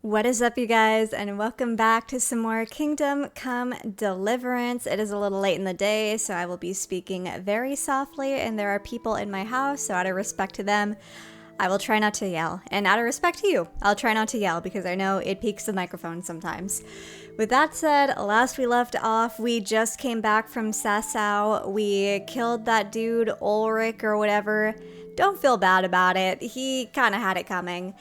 What is up, you guys, and welcome back to some more Kingdom Come Deliverance. It is a little late in the day, so I will be speaking very softly, and there are people in my house, so out of respect to them, I will try not to yell. And out of respect to you, I'll try not to yell, because I know it peaks the microphone sometimes. With that said, last we left off, we just came back from Sasau. We killed that dude, Ulrich or whatever. Don't feel bad about it. He kind of had it coming.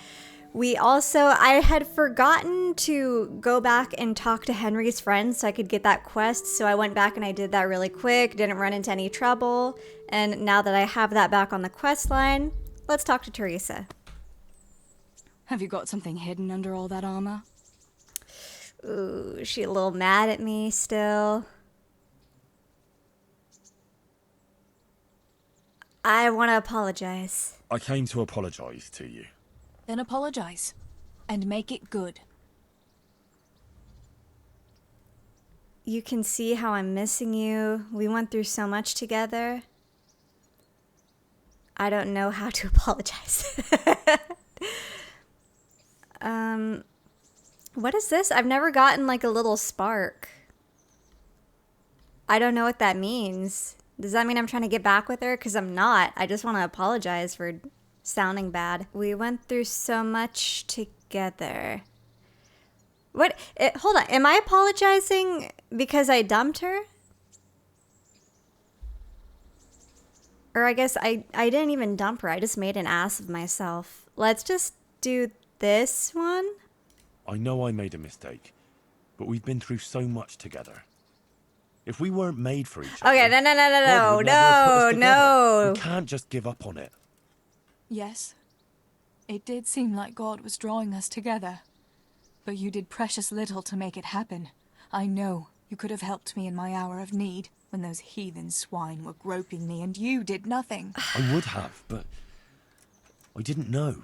I had forgotten to go back and talk to Henry's friends so I could get that quest, so I went back and I did that really quick, didn't run into any trouble, and now that I have that back on the quest line, let's talk to Teresa. Have you got something hidden under all that armor? Ooh, she a little mad at me still. I want to apologize. I came to apologize to you. Then apologize. And make it good. You can see how I'm missing you. We went through so much together. I don't know how to apologize. What is this? I've never gotten like a little spark. I don't know what that means. Does that mean I'm trying to get back with her? Because I'm not. I just want to apologize for sounding bad. We went through so much together. Hold on. Am I apologizing because I dumped her? Or I guess I didn't even dump her. I just made an ass of myself. Let's just do this one. I know I made a mistake, but we've been through so much together. If we weren't made for each other... Okay, no. We can't just give up on it. Yes, it did seem like God was drawing us together. But you did precious little to make it happen. I know you could have helped me in my hour of need, when those heathen swine were groping me and you did nothing. I would have, but I didn't know.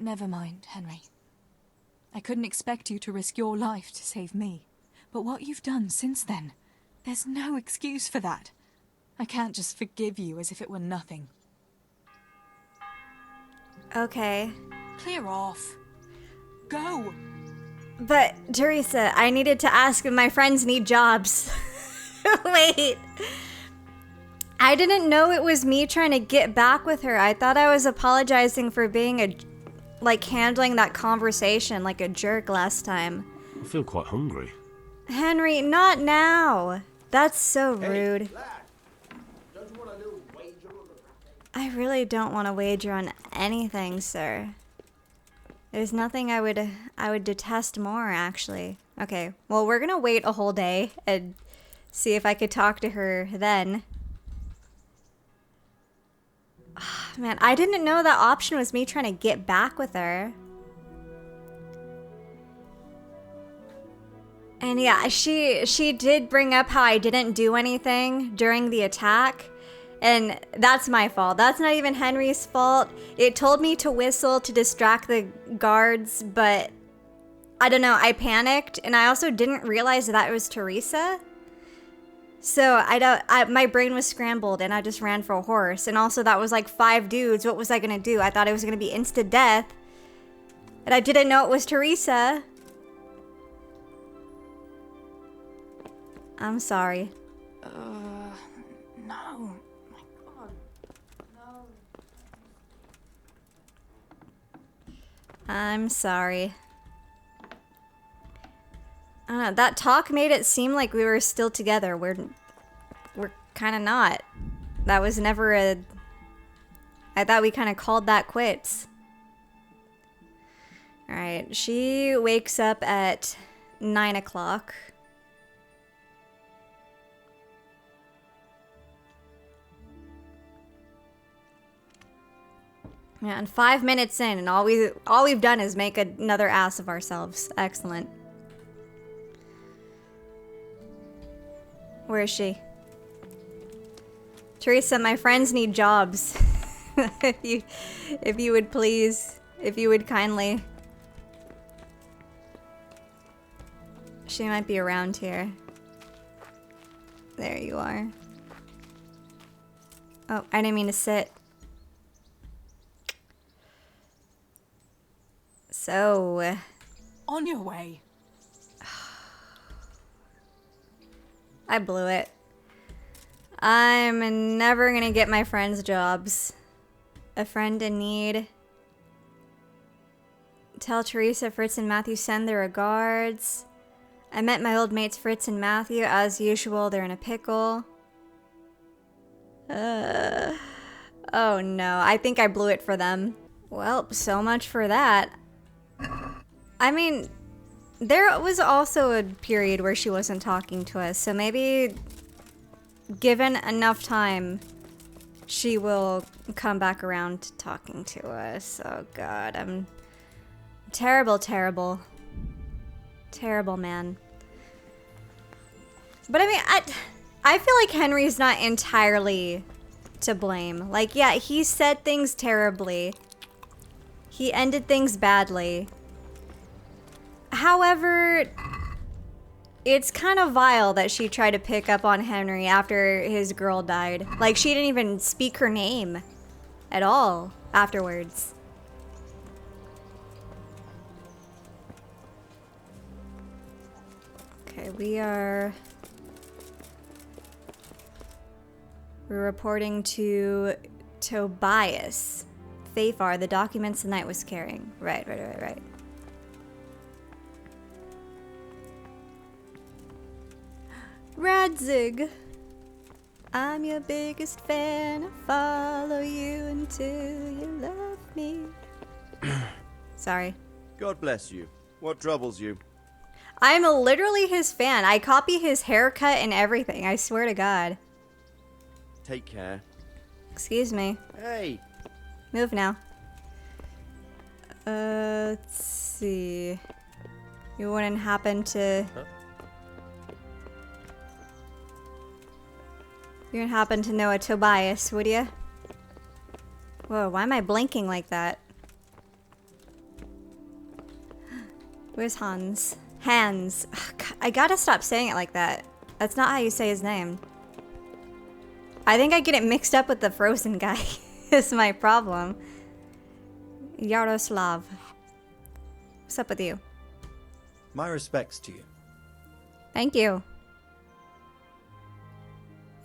Never mind, Henry. I couldn't expect you to risk your life to save me. But what you've done since then, there's no excuse for that. I can't just forgive you as if it were nothing. Okay. Clear off. Go! But, Teresa, I needed to ask if my friends need jobs. Wait. I didn't know it was me trying to get back with her. I thought I was apologizing for being handling that conversation like a jerk last time. I feel quite hungry. Henry, not now. That's so rude. I really don't want to wager on anything, sir. There's nothing I would detest more, actually. Okay, well, we're gonna wait a whole day and see if I could talk to her then. Oh, man, I didn't know that option was me trying to get back with her. And yeah, she did bring up how I didn't do anything during the attack. And that's my fault. That's not even Henry's fault. It told me to whistle to distract the guards, but I don't know, I panicked, and I also didn't realize that it was Teresa. So my brain was scrambled, and I just ran for a horse. And also that was like 5 dudes. What was I gonna do? I thought it was gonna be instant death. And I didn't know it was Teresa. I'm sorry. No. I'm sorry. I don't know, that talk made it seem like we were still together. We're kind of not. That was never I thought we kind of called that quits. Alright, she wakes up at 9 o'clock. Yeah, and 5 minutes in, and all we've done is make another ass of ourselves. Excellent. Where is she? Teresa, my friends need jobs. if you would please, if you would kindly. She might be around here. There you are. Oh, I didn't mean to sit. So, On your way. I blew it. I'm never gonna get my friends jobs. A friend in need. Tell Teresa, Fritz, and Matthew send their regards. I met my old mates Fritz and Matthew. As usual, they're in a pickle. Oh no, I think I blew it for them. Well, so much for that. I mean, there was also a period where she wasn't talking to us, so maybe given enough time, she will come back around to talking to us. Oh god, I'm terrible, terrible. Terrible man. But I mean, I feel like Henry's not entirely to blame. Like, yeah, he said things terribly. He ended things badly. However, it's kind of vile that she tried to pick up on Henry after his girl died. Like, she didn't even speak her name at all afterwards. Okay, we're reporting to Tobias. Fafar, the documents the knight was carrying. Right. Radzig, I'm your biggest fan. I follow you until you love me. Sorry. God bless you. What troubles you? I'm literally his fan. I copy his haircut and everything. I swear to God. Take care. Excuse me. Hey! Move now. Let's see. You wouldn't happen to... You wouldn't happen to know a Tobias, would you? Whoa, why am I blinking like that? Where's Hans? Hans. Ugh, God, I gotta stop saying it like that. That's not how you say his name. I think I get it mixed up with the Frozen guy. Is my problem. Yaroslav. What's up with you? My respects to you. Thank you.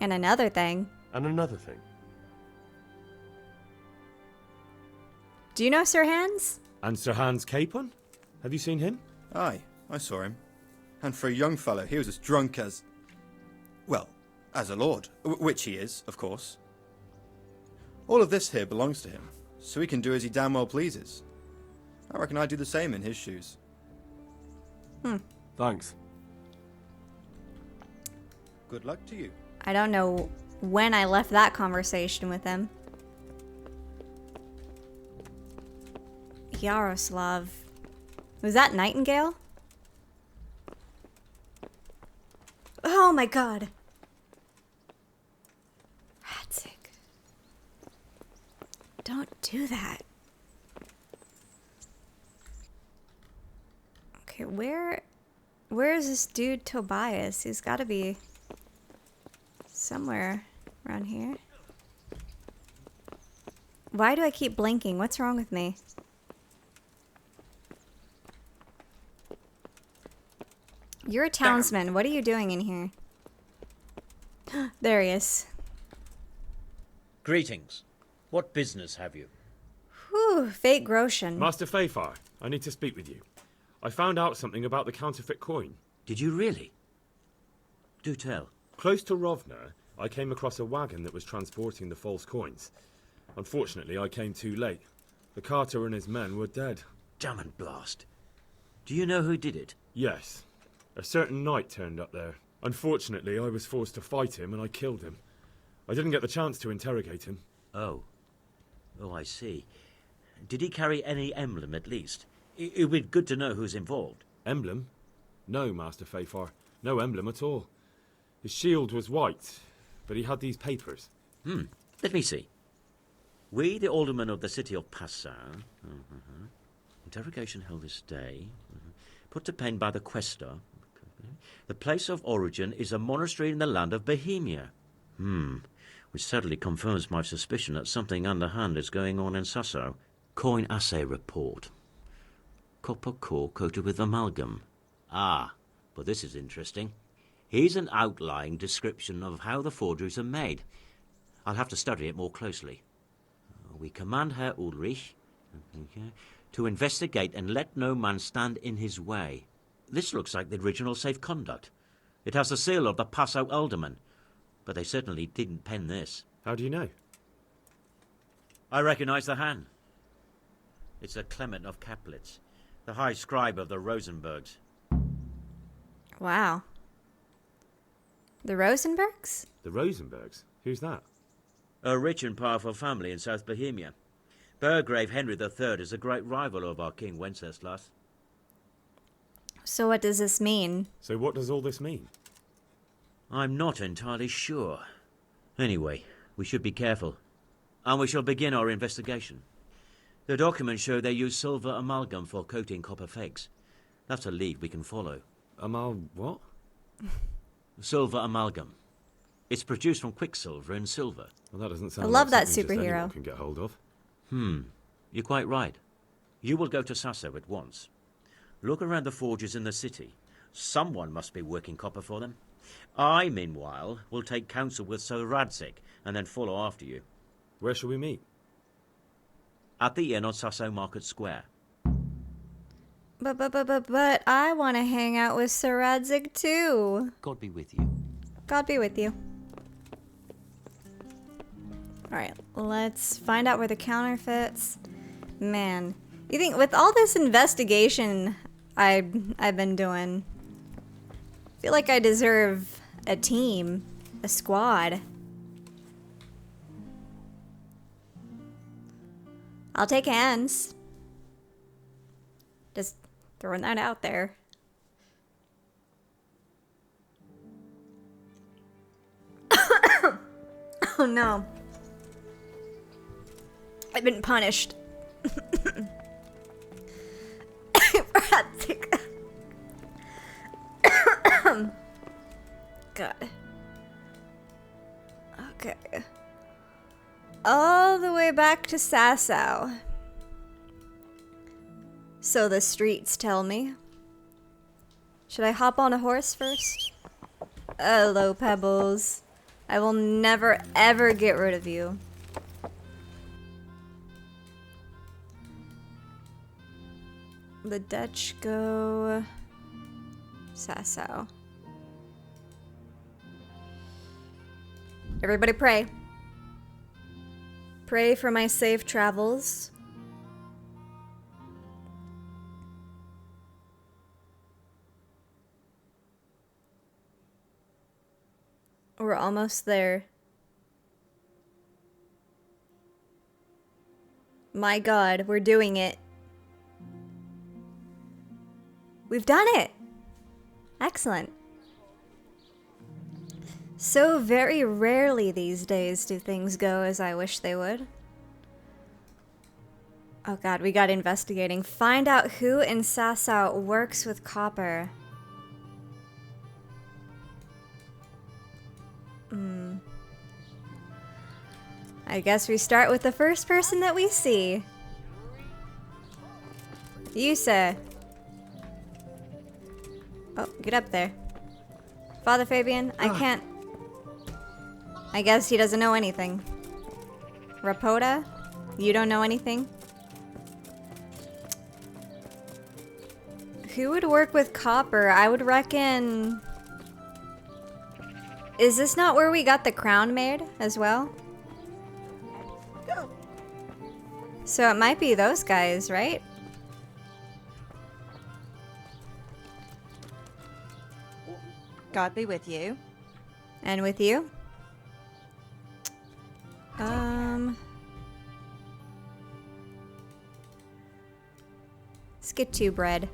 And another thing. And another thing. Do you know Sir Hans? And Sir Hans Capon? Have you seen him? Aye, I saw him. And for a young fellow, he was as drunk as... Well, as a lord. Which he is, of course. All of this here belongs to him, so he can do as he damn well pleases. I reckon I'd do the same in his shoes. Thanks. Good luck to you. I don't know when I left that conversation with him. Yaroslav. Was that Nightingale? Oh my god. Radzig. Don't do that. Okay, where is this dude Tobias? He's gotta be somewhere around here. Why do I keep blinking? What's wrong with me? You're a townsman. What are you doing in here? There he is. Greetings. What business have you? Whew, fake Groschen. Master Fafar, I need to speak with you. I found out something about the counterfeit coin. Did you really? Do tell. Close to Rovna, I came across a wagon that was transporting the false coins. Unfortunately, I came too late. The carter and his men were dead. Damn and blast. Do you know who did it? Yes. A certain knight turned up there. Unfortunately, I was forced to fight him and I killed him. I didn't get the chance to interrogate him. Oh. Oh, I see. Did he carry any emblem, at least? It would be good to know who's involved. Emblem? No, Master Fafar. No emblem at all. His shield was white, but he had these papers. Let me see. We, the aldermen of the city of Passau. Interrogation held this day. Put to pen by the questor. The place of origin is a monastery in the land of Bohemia. Which sadly confirms my suspicion that something underhand is going on in Sasso. Coin assay report. copper core coated with amalgam. Ah, but this is interesting. Here's an outline description of how the forgeries are made. I'll have to study it more closely. We command Herr Ulrich to investigate and let no man stand in his way. This looks like the original safe conduct. It has the seal of the Passau alderman, but they certainly didn't pen this. How do you know? I recognize the hand. It's a Clement of Kaplitz, the high scribe of the Rosenbergs. Wow. The Rosenbergs? The Rosenbergs? Who's that? A rich and powerful family in South Bohemia. Burgrave Henry III is a great rival of our King Wenceslas. So what does this mean? So what does all this mean? I'm not entirely sure. Anyway, we should be careful. And we shall begin our investigation. The documents show they use silver amalgam for coating copper fakes. That's a lead we can follow. What? Silver amalgam. It's produced from quicksilver and silver. Well, that doesn't sound I love like that something just superhero. anyone can get hold of. You're quite right. You will go to Sasso at once. Look around the forges in the city. Someone must be working copper for them. I, meanwhile, will take counsel with Sir Radzik and then follow after you. Where shall we meet? At the inn on Sasso Market Square. But I want to hang out with Sir Radzik too. God be with you. God be with you. Alright, let's find out where the counterfeits. Man, you think with all this investigation I've been doing, I feel like I deserve a team, a squad. I'll take hands. Just throwing that out there. Oh no. I've been punished. God. Okay. All the way back to Sasau. So the streets tell me. Should I hop on a horse first? Hello, Pebbles. I will never ever get rid of you. The Dutch go Sasau. Everybody pray. Pray for my safe travels. We're almost there. My God, we're doing it. We've done it! Excellent. So very rarely these days do things go as I wish they would. Oh God, we got investigating. Find out who in Sasau works with copper. I guess we start with the first person that we see. You, sir. Oh, get up there. Father Fabian, I can't... I guess he doesn't know anything. Rapoda? You don't know anything? Who would work with copper? I would reckon... Is this not where we got the crown made as well? So it might be those guys, right? God be with you. And with you? Let's get 2 bread.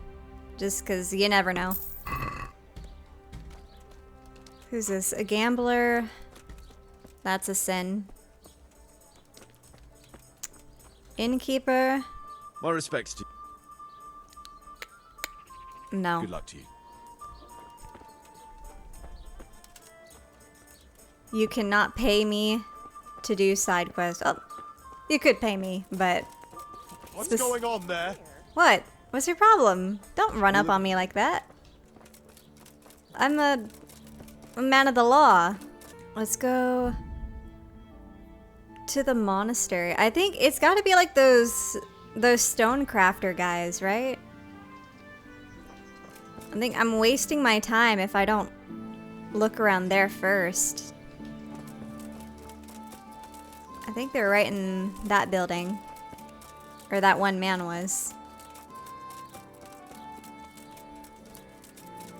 Just because you never know. Who's this? A gambler? That's a sin. Innkeeper? My respects to you. No. Good luck to you. You cannot pay me to do side quests. Oh, you could pay me, but... What's going on there? What? What's your problem? Don't run up on me like that. I'm a man of the law. Let's go to the monastery. I think it's got to be like those stone crafter guys, right? I think I'm wasting my time if I don't look around there first. I think they're right in that building. Or that one man was.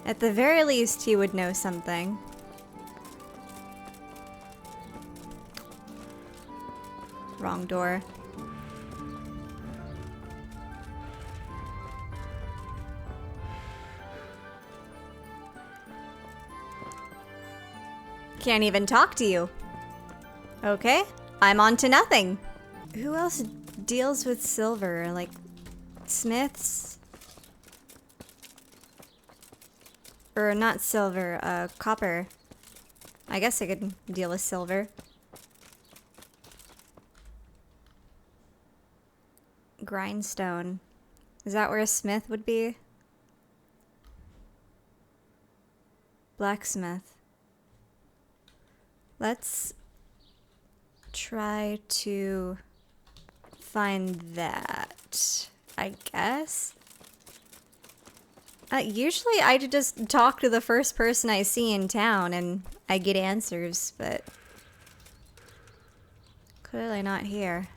At the very least, he would know something. Wrong door. Can't even talk to you. Okay, I'm on to nothing. Who else deals with silver? Like smiths? Or not silver, copper. I guess I could deal with silver. Grindstone. Is that where a smith would be? Blacksmith. Let's try to find that, I guess. Usually I just talk to the first person I see in town and I get answers, but clearly not here.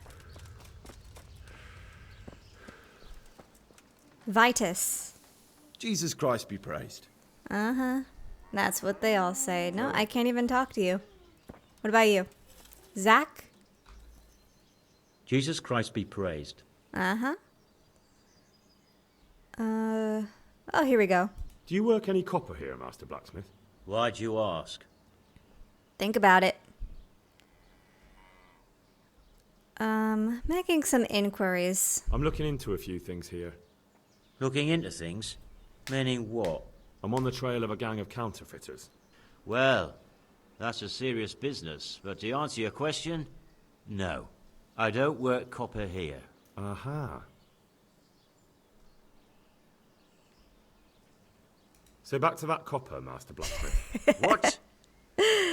Vitus. Jesus Christ be praised. Uh-huh. That's what they all say. No, I can't even talk to you. What about you? Zach? Jesus Christ be praised. Uh-huh. Oh, here we go. Do you work any copper here, Master Blacksmith? Why'd you ask? Think about it. Making some inquiries. I'm looking into a few things here. Looking into things? Meaning what? I'm on the trail of a gang of counterfeiters. Well, that's a serious business, but to answer your question, no. I don't work copper here. Aha. So back to that copper, Master Blacksmith. What?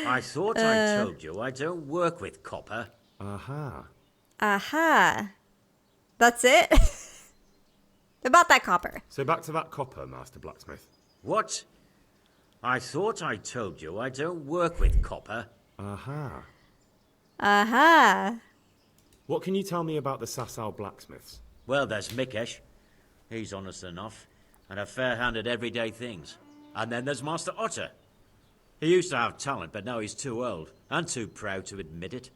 I thought I told you I don't work with copper. Aha. Aha. That's it? About that copper. So back to that copper, Master Blacksmith. What? I thought I told you I don't work with copper. Aha. Aha. What can you tell me about the Sasau blacksmiths? Well, there's Mikesh. He's honest enough, and a fair hand at everyday things. And then there's Master Otter. He used to have talent, but now he's too old, and too proud to admit it.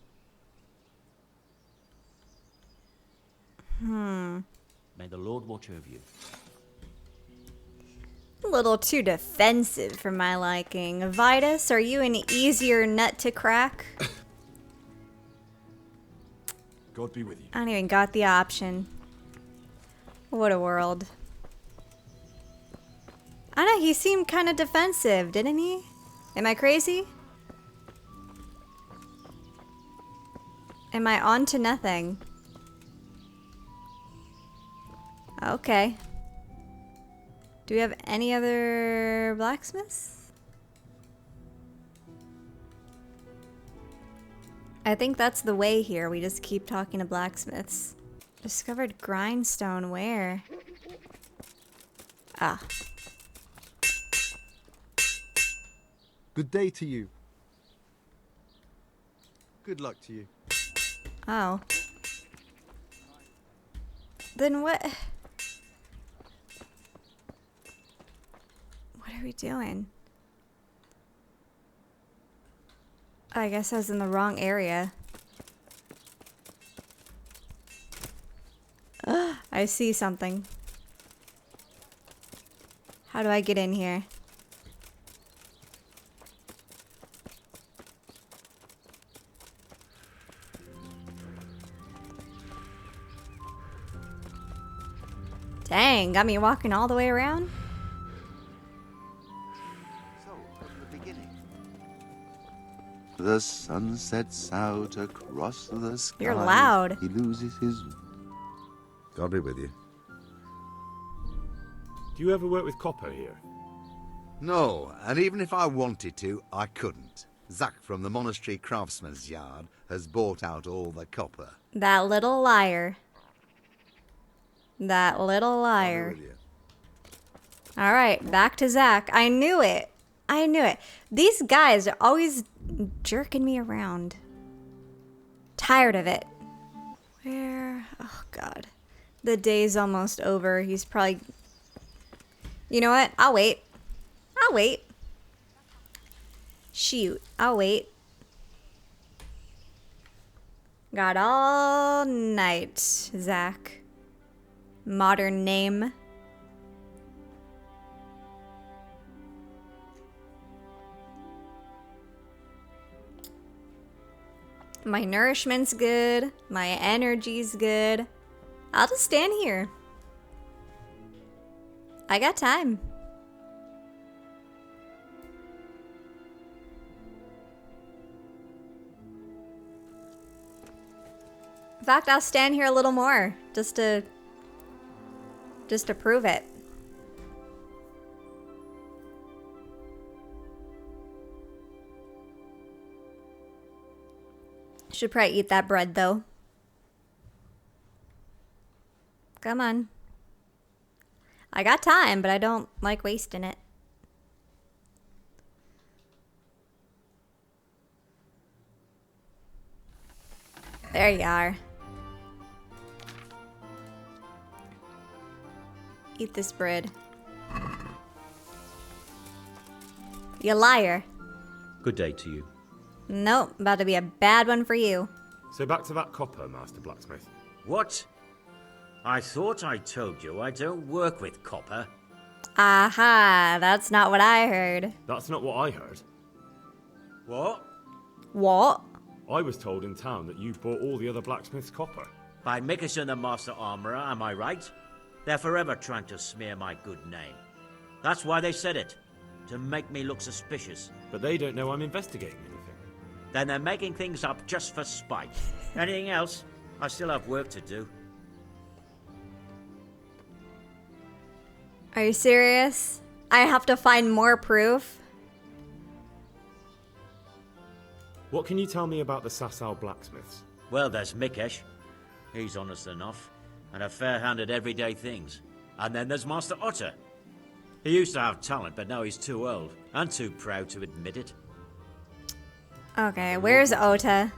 May the Lord watch over you. A little too defensive for my liking. Vitus, are you an easier nut to crack? God be with you. I don't even got the option. What a world. I know, he seemed kind of defensive, didn't he? Am I crazy? Am I on to nothing? Okay. Do we have any other blacksmiths? I think that's the way here. We just keep talking to blacksmiths. Discovered grindstone where? Ah. Good day to you. Good luck to you. Oh. Then what? What are we doing? I guess I was in the wrong area. I see something. How do I get in here? Dang, got me walking all the way around? So, from the beginning. The sun sets out across the sky. You're loud. He loses his... God be with you. Do you ever work with copper here? No, and even if I wanted to, I couldn't. Zach from the monastery craftsman's yard has bought out all the copper. That little liar. That little I'll be liar. with you. All right, back to Zach. I knew it. I knew it. These guys are always jerking me around. Tired of it. Where? Oh, God. The day's almost over. He's probably... You know what? I'll wait. I'll wait. Shoot. I'll wait. Got all night, Zach. Modern name. My nourishment's good. My energy's good. I'll just stand here. I got time. In fact, I'll stand here a little more just to prove it. Should probably eat that bread though. Come on. I got time, but I don't like wasting it. There you are. Eat this bread. You liar. Good day to you. Nope, about to be a bad one for you. So back to that copper, Master Blacksmith. What? I thought I told you I don't work with copper. Aha, that's not what I heard. That's not what I heard. What? What? I was told in town that you bought all the other blacksmiths' copper. By Mickelson the Master Armourer, am I right? They're forever trying to smear my good name. That's why they said it. To make me look suspicious. But they don't know I'm investigating anything. Then they're making things up just for spite. Anything else? I still have work to do. Are you serious? I have to find more proof? What can you tell me about the Sasau blacksmiths? Well, there's Mikesh. He's honest enough, and a fair-handed everyday things. And then there's Master Otter. He used to have talent, but now he's too old, and too proud to admit it. Okay, where's Ota?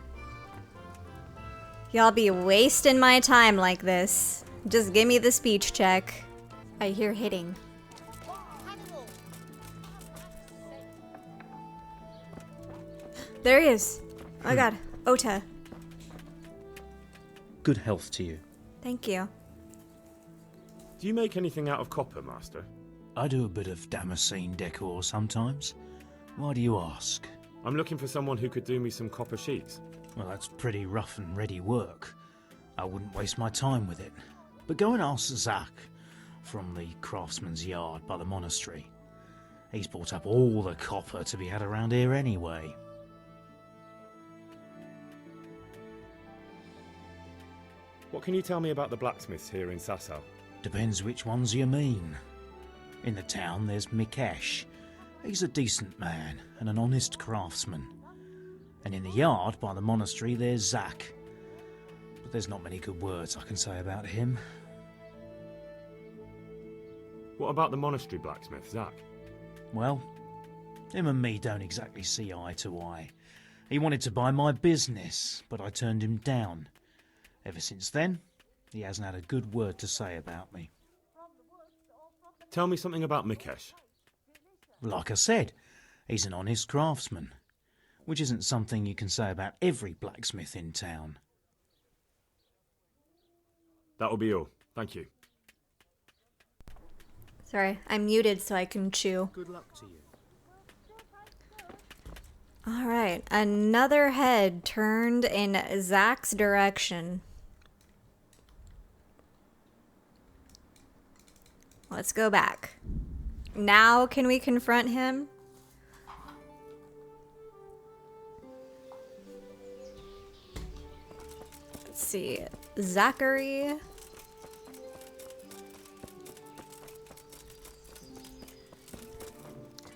Y'all be wasting my time like this. Just give me the speech check. I hear hitting. There he is. Oh my god, Ota. Good health to you. Thank you. Do you make anything out of copper, Master? I do a bit of Damascene decor sometimes. Why do you ask? I'm looking for someone who could do me some copper sheets. Well, that's pretty rough and ready work. I wouldn't waste my time with it. But go and ask Zach from the craftsman's yard by the monastery. He's bought up all the copper to be had around here anyway. What can you tell me about the blacksmiths here in Sasau? Depends which ones you mean. In the town there's Mikesh. He's a decent man and an honest craftsman. And in the yard by the monastery there's Zach. But there's not many good words I can say about him. What about the monastery blacksmith, Zach? Well, him and me don't exactly see eye to eye. He wanted to buy my business, but I turned him down. Ever since then, he hasn't had a good word to say about me. Tell me something about Mikesh. Like I said, he's an honest craftsman, which isn't something you can say about every blacksmith in town. That'll be all. Thank you. Sorry, I'm muted so I can chew. Good luck to you. Alright, another head turned in Zach's direction. Let's go back. Now can we confront him? Let's see. Zachary.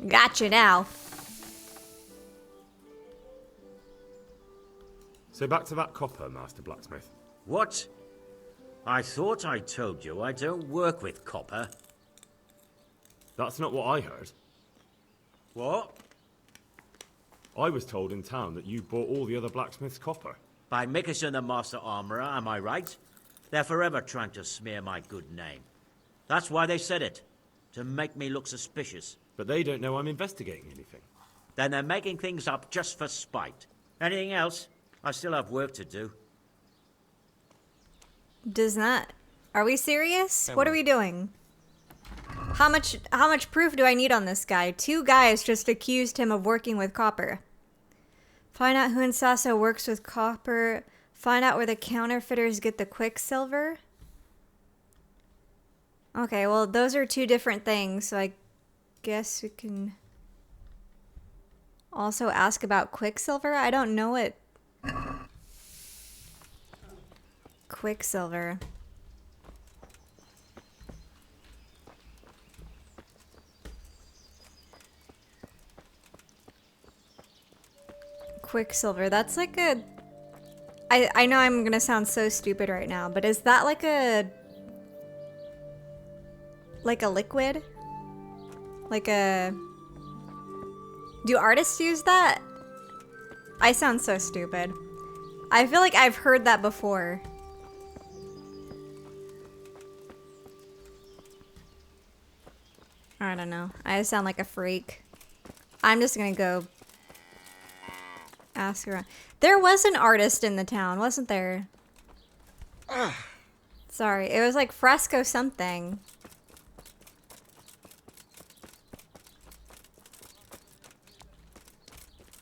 Gotcha now. So back to that copper, Master Blacksmith. What? I thought I told you I don't work with copper. That's not what I heard. What? I was told in town that you bought all the other blacksmith's copper. By Mickelson the Master Armourer, am I right? They're forever trying to smear my good name. That's why they said it. To make me look suspicious. But they don't know I'm investigating anything. Then they're making things up just for spite. Anything else? I still have work to do. Does not. Are we serious? What are we doing? How much proof do I need on this guy? 2 guys just accused him of working with copper. Find out who in Sasso works with copper. Find out where the counterfeiters get the quicksilver. Okay, well, those are 2 different things, so I guess we can also ask about quicksilver. I don't know what quicksilver. Quicksilver, that's like a... I know I'm gonna sound so stupid right now, but is that like a liquid? Like a... Do artists use that? I sound so stupid. I feel like I've heard that before. I don't know. I sound like a freak. I'm just gonna go ask around. There was an artist in the town, wasn't there? Sorry, it was like Fresco something.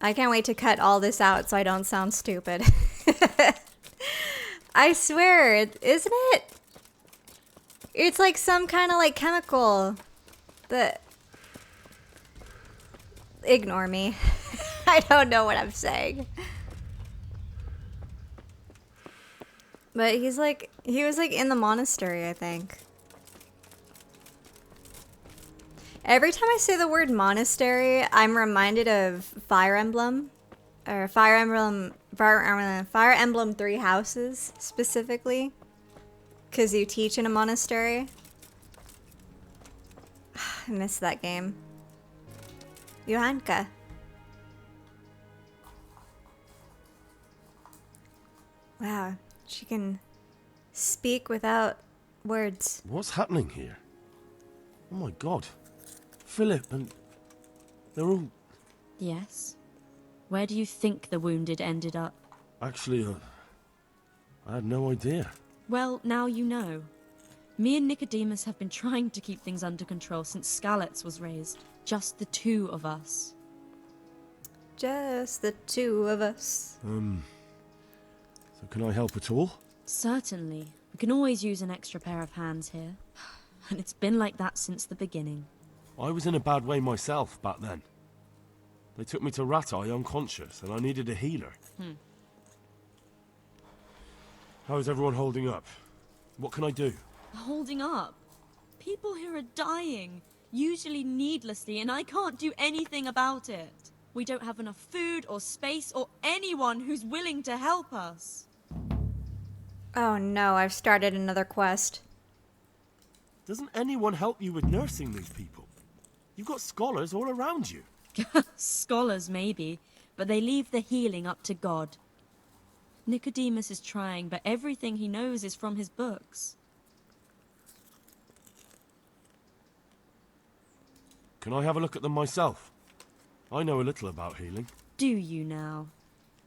I can't wait to cut all this out so I don't sound stupid. I swear, isn't it? It's like some kind of like chemical that... Ignore me. I don't know what I'm saying. But he was like in the monastery, I think. Every time I say the word monastery, I'm reminded of Fire Emblem. Or Fire Emblem 3 Houses, specifically. Because you teach in a monastery. I miss that game. Johanka. Wow, she can speak without words. What's happening here? Oh my god. Philip and... they're all... Yes? Where do you think the wounded ended up? Actually, I had no idea. Well, now you know. Me and Nicodemus have been trying to keep things under control since Skalitz was raised. Just the 2 of us. Just the 2 of us. So can I help at all? Certainly. We can always use an extra pair of hands here. And it's been like that since the beginning. I was in a bad way myself back then. They took me to Ratai unconscious, and I needed a healer. How's everyone holding up? What can I do? Holding up? People here are dying, usually needlessly, and I can't do anything about it. We don't have enough food or space or anyone who's willing to help us. Oh no, I've started another quest. Doesn't anyone help you with nursing these people? You've got scholars all around you. Scholars, maybe, but they leave the healing up to God. Nicodemus is trying, but everything he knows is from his books. Can I have a look at them myself? I know a little about healing. Do you now?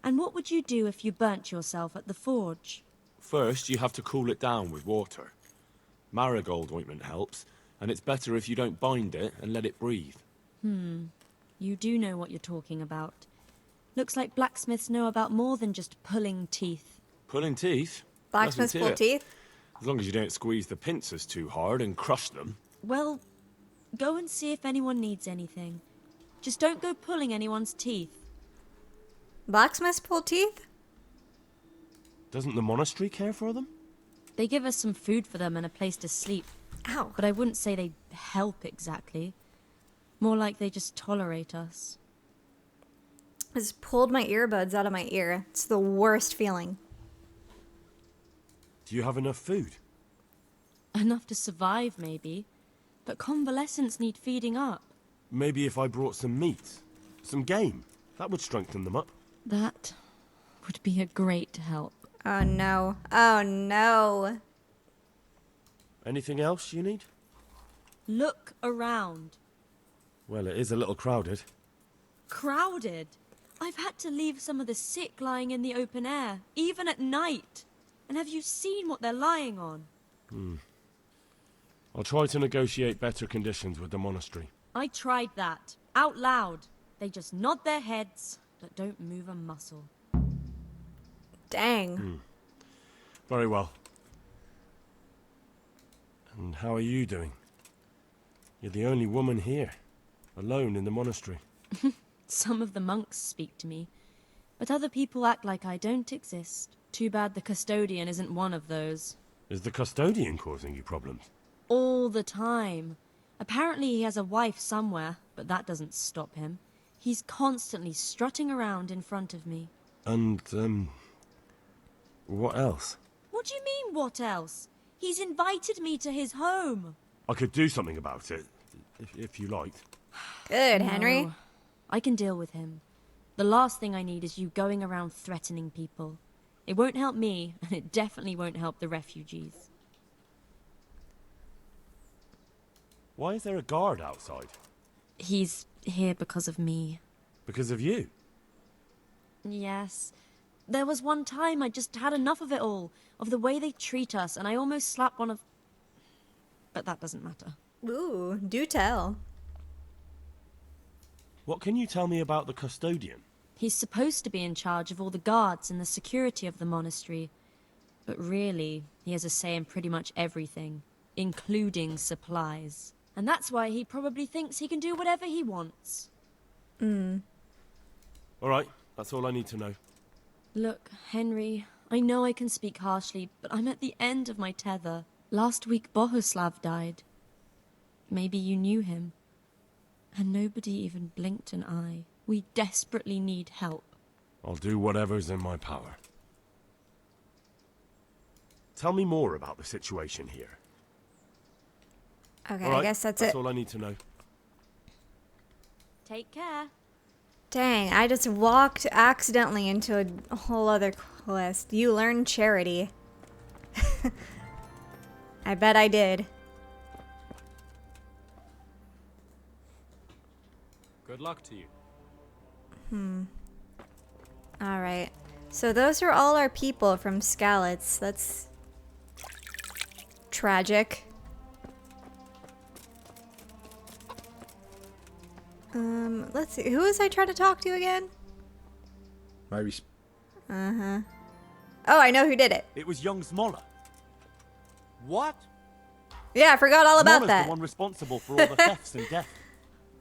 And what would you do if you burnt yourself at the forge? First, you have to cool it down with water. Marigold ointment helps, and it's better if you don't bind it and let it breathe. You do know what you're talking about. Looks like blacksmiths know about more than just pulling teeth. Pulling teeth? Blacksmiths pull teeth? As long as you don't squeeze the pincers too hard and crush them. Well, go and see if anyone needs anything. Just don't go pulling anyone's teeth. Blacksmiths pull teeth? Doesn't the monastery care for them? They give us some food for them and a place to sleep. Ow. But I wouldn't say they help exactly. More like they just tolerate us. I just pulled my earbuds out of my ear. It's the worst feeling. Do you have enough food? Enough to survive, maybe. But convalescents need feeding up. Maybe if I brought some meat, some game, that would strengthen them up. That would be a great help. Oh no. Oh no. Anything else you need? Look around. Well, it is a little crowded. Crowded? I've had to leave some of the sick lying in the open air, even at night. And have you seen what they're lying on? I'll try to negotiate better conditions with the monastery. I tried that, out loud. They just nod their heads, but don't move a muscle. Dang. Very well. And how are you doing? You're the only woman here, alone in the monastery. Some of the monks speak to me, but other people act like I don't exist. Too bad the custodian isn't one of those. Is the custodian causing you problems? All the time. Apparently he has a wife somewhere, but that doesn't stop him. He's constantly strutting around in front of me. And, what else? What do you mean, what else? He's invited me to his home. I could do something about it, if you liked. Good, Henry. No, I can deal with him. The last thing I need is you going around threatening people. It won't help me, and it definitely won't help the refugees. Why is there a guard outside? He's here because of me. Because of you? Yes. There was one time I just had enough of it all, of the way they treat us, and I almost slapped one of... But that doesn't matter. Ooh, do tell. What can you tell me about the custodian? He's supposed to be in charge of all the guards and the security of the monastery. But really, he has a say in pretty much everything, including supplies. And that's why he probably thinks he can do whatever he wants. All right, that's all I need to know. Look, Henry, I know I can speak harshly, but I'm at the end of my tether. Last week Bohuslav died. Maybe you knew him. And nobody even blinked an eye. We desperately need help. I'll do whatever's in my power. Tell me more about the situation here. Okay, All right, I guess that's it. That's all I need to know. Take care. Dang, I just walked accidentally into a whole other quest. You learn charity. I bet I did. Good luck to you. Alright. So those are all our people from Skalitz. That's tragic. Let's see. Who was I trying to talk to again? Maybe. Oh, I know who did it. It was young Smoller. What? Yeah, I forgot all about Smoller's that. the one responsible for all the thefts and death.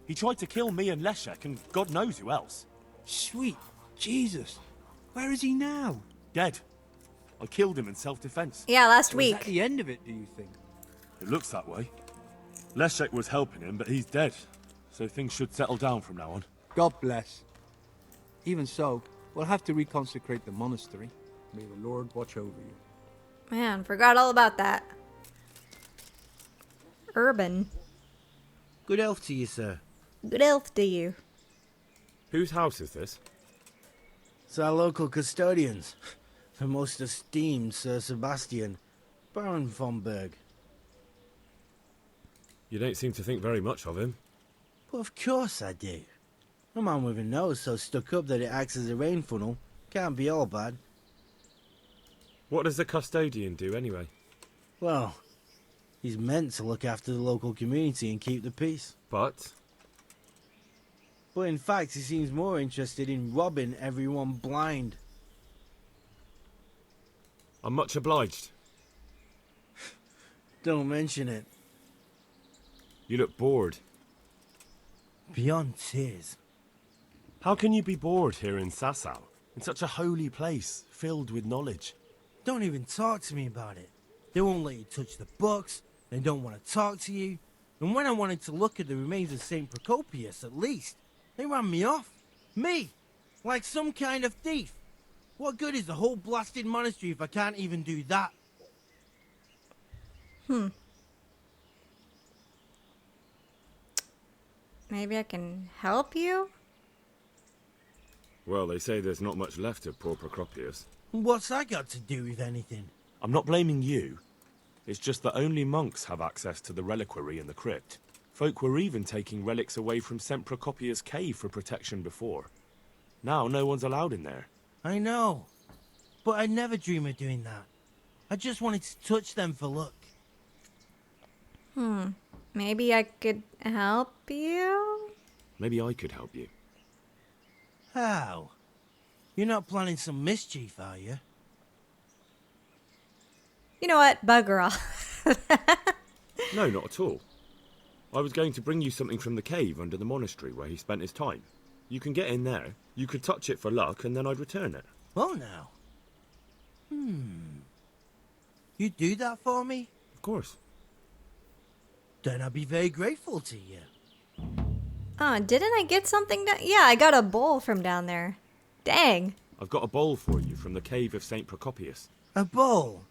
He tried to kill me and Leszek, and God knows who else. Sweet Jesus. Where is he now? Dead. I killed him in self-defense. Yeah, last Was that week. the end of it, do you think? It looks that way. Leszek was helping him, but he's dead. So things should settle down from now on. God bless. Even so, we'll have to reconsecrate the monastery. May the Lord watch over you. Man, forgot all about that. Urban. Good health to you, sir. Good health to you. Whose house is this? It's our local custodians. The most esteemed Sir Sebastian, Baron von Berg. You don't seem to think very much of him. But of course I do. A man with a nose so stuck up that it acts as a rain funnel can't be all bad. What does the custodian do anyway? Well, he's meant to look after the local community and keep the peace. But But in fact, he seems more interested in robbing everyone blind. I'm much obliged. Don't mention it. You look bored. Beyond tears. How can you be bored here in Sasau? In such a holy place, filled with knowledge. Don't even talk to me about it. They won't let you touch the books. They don't want to talk to you. And when I wanted to look at the remains of St. Procopius, at least, they ran me off. Me! Like some kind of thief. What good is the whole blasted monastery if I can't even do that? Maybe I can help you? Well, they say there's not much left of poor Procopius. What's that got to do with anything? I'm not blaming you. It's just that only monks have access to the reliquary in the crypt. Folk were even taking relics away from St. Procopius' cave for protection before. Now no one's allowed in there. I know. But I'd never dream of doing that. I just wanted to touch them for luck. Maybe I could help you? Maybe I could help you. How? You're not planning some mischief, are you? You know what? Bugger off. No, not at all. I was going to bring you something from the cave under the monastery where he spent his time. You can get in there, you could touch it for luck, and then I'd return it. Oh, now. You'd do that for me? Of course. Then I'd be very grateful to you. Oh, didn't I get something? Yeah, I got a bowl from down there. Dang. I've got a bowl for you from the cave of St. Procopius. A bowl?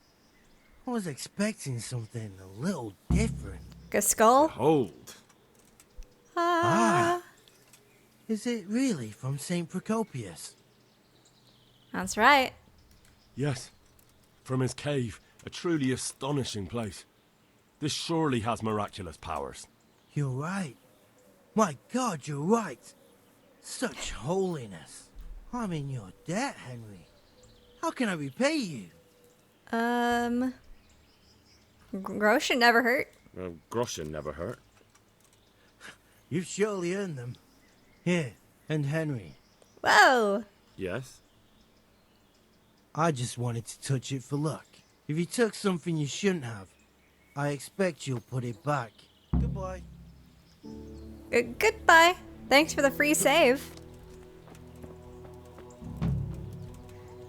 I was expecting something a little different. A skull? Hold. Is it really from St. Procopius? That's right. Yes. From his cave. A truly astonishing place. This surely has miraculous powers. You're right. My God, you're right. Such holiness. I'm in your debt, Henry. How can I repay you? Groschen never hurt. Groschen never hurt. You've surely earned them. Here, and Henry. Whoa. Yes? I just wanted to touch it for luck. If you took something you shouldn't have, I expect you'll put it back. Goodbye. Goodbye. Thanks for the free save.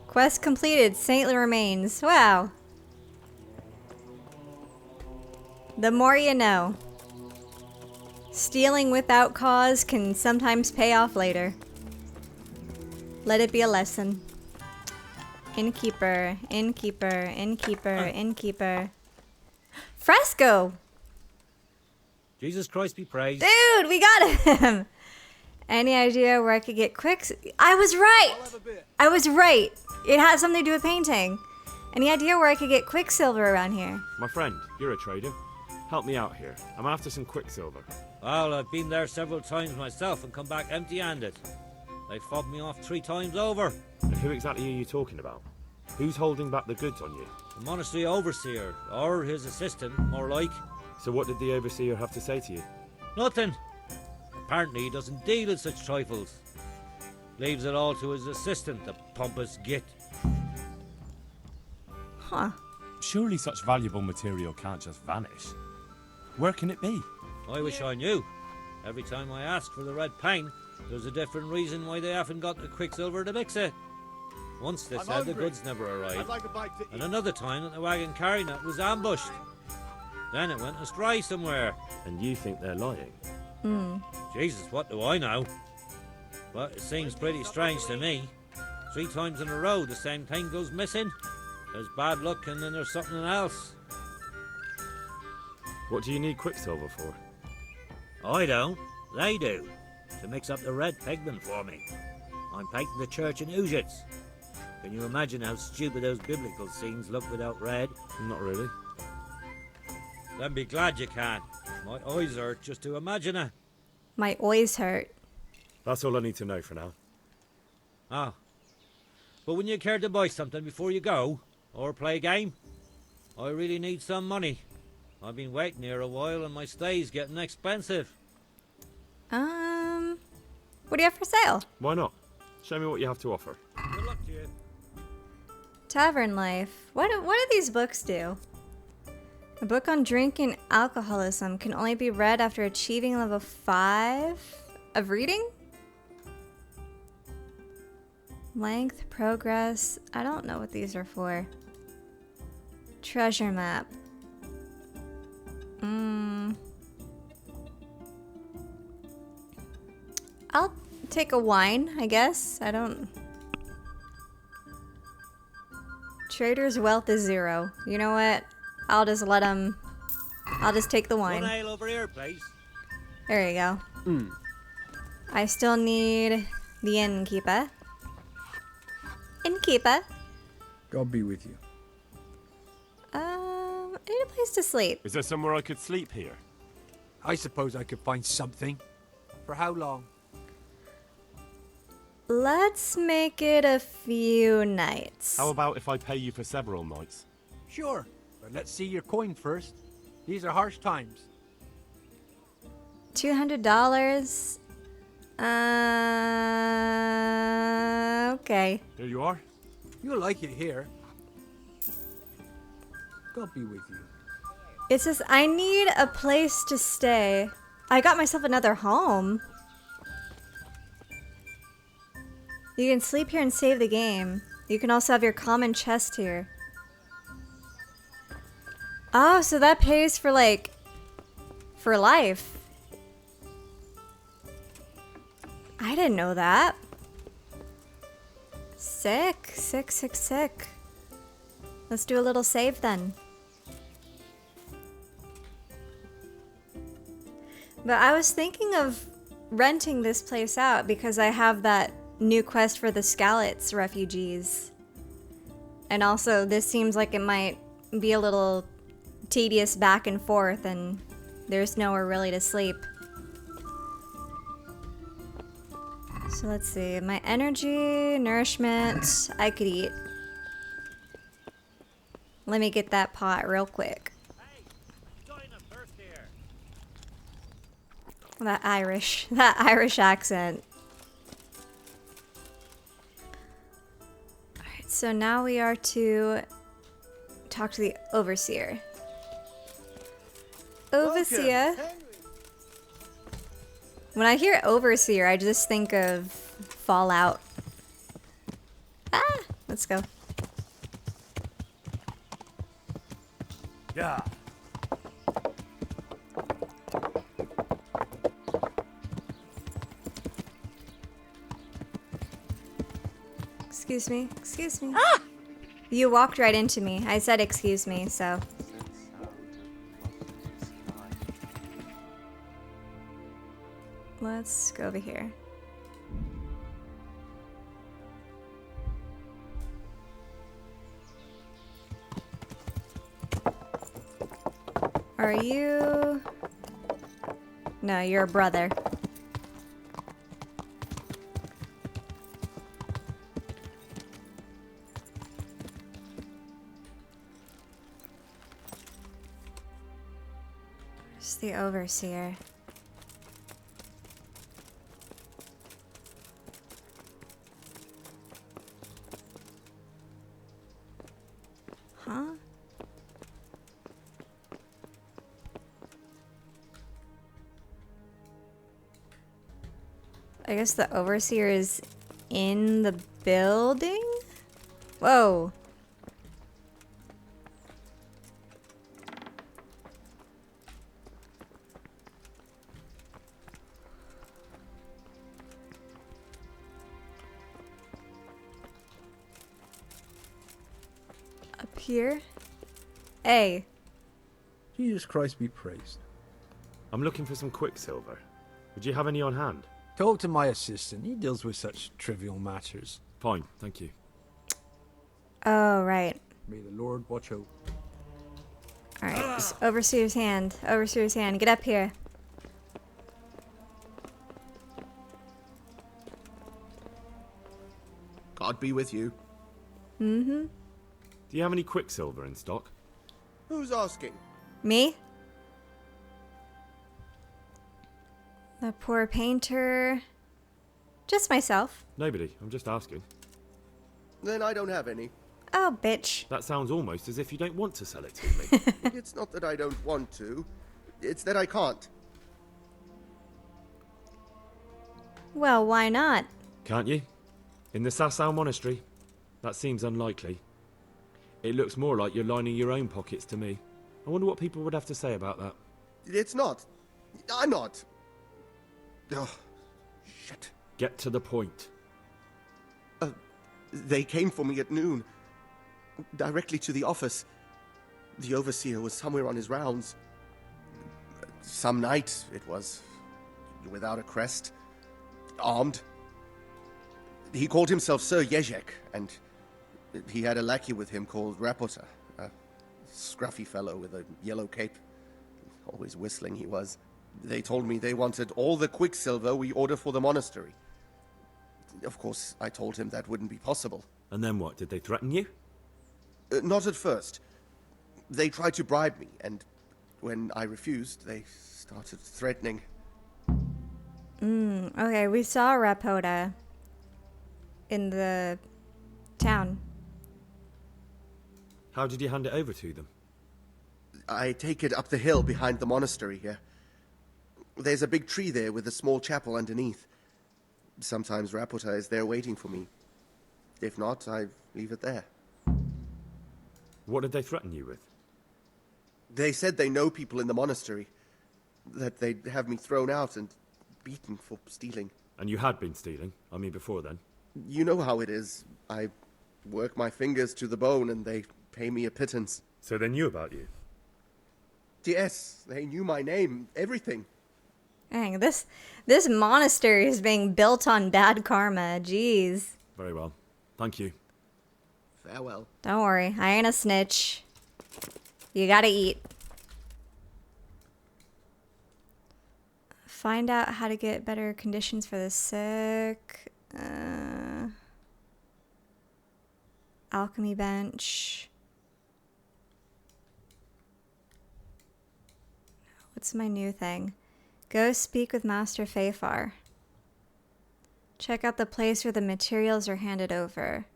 Quest completed. Saintly remains. Wow. The more you know. Stealing without cause can sometimes pay off later. Let it be a lesson. Innkeeper, innkeeper, innkeeper, innkeeper. Fresco! Jesus Christ be praised. Dude, we got him! Any idea where I could get I was right! I was right! It has something to do with painting. Any idea where I could get quicksilver around here? My friend, you're a trader. Help me out here. I'm after some quicksilver. Well, I've been there several times myself and come back empty-handed. They fobbed me off 3 times over. And who exactly are you talking about? Who's holding back the goods on you? The monastery overseer, or his assistant, more like. So what did the overseer have to say to you? Nothing. Apparently he doesn't deal in such trifles. Leaves it all to his assistant, the pompous git. Huh. Surely such valuable material can't just vanish. Where can it be? I wish I knew. Every time I ask for the red paint, there's a different reason why they haven't got the quicksilver to mix it. Once they said the goods never arrived, and another time that the wagon carrying it was ambushed. Then it went astray somewhere. And you think they're lying? Jesus, what do I know? But it seems pretty strange to me. 3 times in a row the same thing goes missing. There's bad luck and then there's something else. What do you need quicksilver for? I don't. They do. To mix up the red pigment for me. I'm painting the church in Ujits. Can you imagine how stupid those biblical scenes look without red? Not really. Then be glad you can. My eyes hurt just to imagine it. My eyes hurt. That's all I need to know for now. Ah. But wouldn't you care to buy something before you go? Or play a game? I really need some money. I've been waiting here a while and my stay's getting expensive. What do you have for sale? Why not? Show me what you have to offer. Good luck to you. Tavern life. What do these books do? A book on drinking alcoholism can only be read after achieving level 5 of reading? Length, progress. I don't know what these are for. Treasure map. I'll take a wine, I guess. I don't... Trader's wealth is 0. You know what? I'll just let him... I'll just take the wine. One ale over here, please. There you go. I still need the innkeeper. Innkeeper? God be with you. I need a place to sleep. Is there somewhere I could sleep here? I suppose I could find something. For how long? Let's make it a few nights. How about if I pay you for several nights? Sure, but let's see your coin first. These are harsh times. $200? Okay. Here you are. You'll like it here. God be with you. It says I need a place to stay. I got myself another home. You can sleep here and save the game. You can also have your common chest here. Oh, so that pays for like... for life. I didn't know that. Sick, sick, sick, sick. Let's do a little save then. But I was thinking of renting this place out because I have that new quest for the Skalitz refugees. And also, this seems like it might be a little tedious back and forth, and there's nowhere really to sleep. So let's see, my energy, nourishment, I could eat. Let me get that pot real quick. That Irish accent. Alright, so now we are to talk to the overseer. Overseer. When I hear overseer, I just think of Fallout. Ah, let's go. Yeah. Excuse me, excuse me. Ah! You walked right into me. I said excuse me, so. Let's go over here. Are you... No, you're a brother. Where's the overseer? Huh? I guess the overseer is in the building? Whoa. Up here? A. Jesus Christ be praised. I'm looking for some quicksilver. Would you have any on hand? Talk to my assistant. He deals with such trivial matters. Fine, thank you. Oh, right. May the Lord watch over. Alright, just overseer's hand. Overseer's hand. Get up here. God be with you. Mm-hmm. Do you have any quicksilver in stock? Who's asking? Me? The poor painter. Just myself. Nobody, I'm just asking. Then I don't have any. Oh, bitch. That sounds almost as if you don't want to sell it to me. It's not that I don't want to. It's that I can't. Well, why not? Can't you? In the Sasau Monastery? That seems unlikely. It looks more like you're lining your own pockets to me. I wonder what people would have to say about that. It's not. I'm not. Ugh. Shit. Get to the point. They came for me at noon. Directly to the office. The overseer was somewhere on his rounds. Some knight, it was. Without a crest. Armed. He called himself Sir Jezek, and he had a lackey with him called Rapota. A scruffy fellow with a yellow cape. Always whistling he was. They told me they wanted all the quicksilver we order for the monastery. Of course, I told him that wouldn't be possible. And then what? Did they threaten you? Not at first. They tried to bribe me, and when I refused, they started threatening. Okay, we saw Rapota in the town. How did you hand it over to them? I take it up the hill behind the monastery here. There's a big tree there with a small chapel underneath. Sometimes Rapota is there waiting for me. If not, I leave it there. What did they threaten you with? They said they know people in the monastery. That they'd have me thrown out and beaten for stealing. And you had been stealing? I mean, before then? You know how it is. I work my fingers to the bone and they pay me a pittance. So they knew about you? Yes, they knew my name, everything. Dang, this monastery is being built on bad karma. Jeez. Very well. Thank you. Farewell. Don't worry, I ain't a snitch. You gotta eat. Find out how to get better conditions for the sick. Alchemy bench. What's my new thing? Go speak with Master Fafar. Check out the place where the materials are handed over.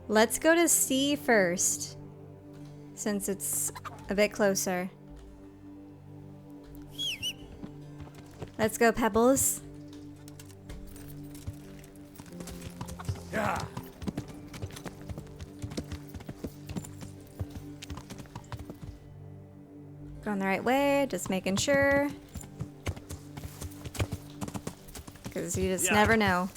Let's go to C first, since it's a bit closer. Let's go, Pebbles. Yeah. Going the right way, just making sure. Because you just never know.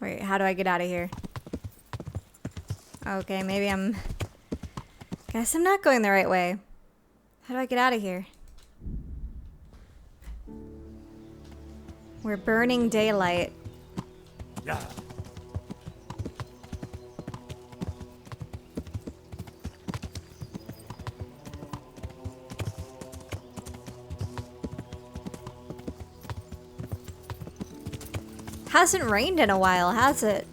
Wait, how do I get out of here? Okay, maybe I'm... Guess I'm not going the right way. How do I get out of here? We're burning daylight. Yeah. Hasn't rained in a while, has it?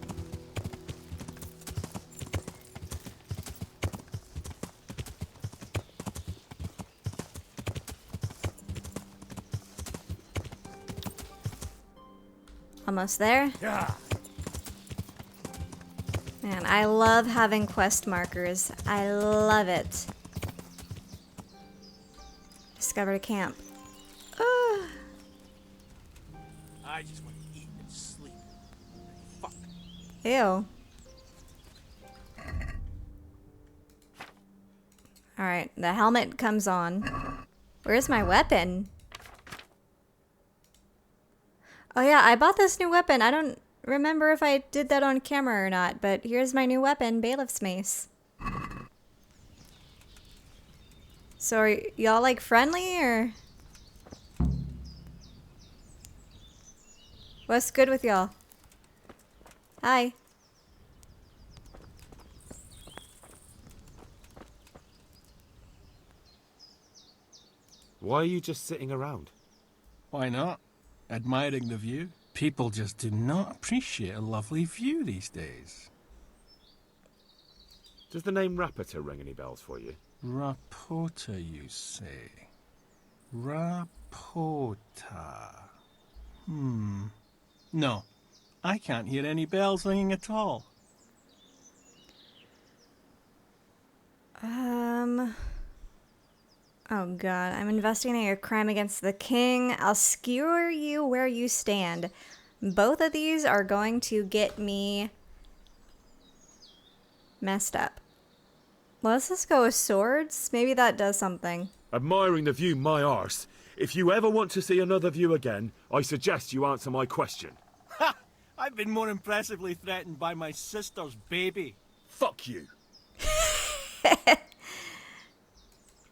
Almost there. Yeah. Man, I love having quest markers. I love it. Discovered a camp. I just want to eat and sleep. Fuck. Ew. Alright, the helmet comes on. Where's my weapon? Oh yeah, I bought this new weapon. I don't remember if I did that on camera or not, but here's my new weapon, Bailiff's Mace. So are y'all like friendly or? What's good with y'all? Hi. Why are you just sitting around? Why not? Admiring the view. People just do not appreciate a lovely view these days. Does the name Rapota ring any bells for you? Rapota, you say? Rapota. No, I can't hear any bells ringing at all. Oh god, I'm investigating a crime against the king. I'll skewer you where you stand. Both of these are going to get me Messed up. Let's just go with swords. Maybe that does something. Admiring the view, my arse. If you ever want to see another view again, I suggest you answer my question. Ha! I've been more impressively threatened by my sister's baby. Fuck you.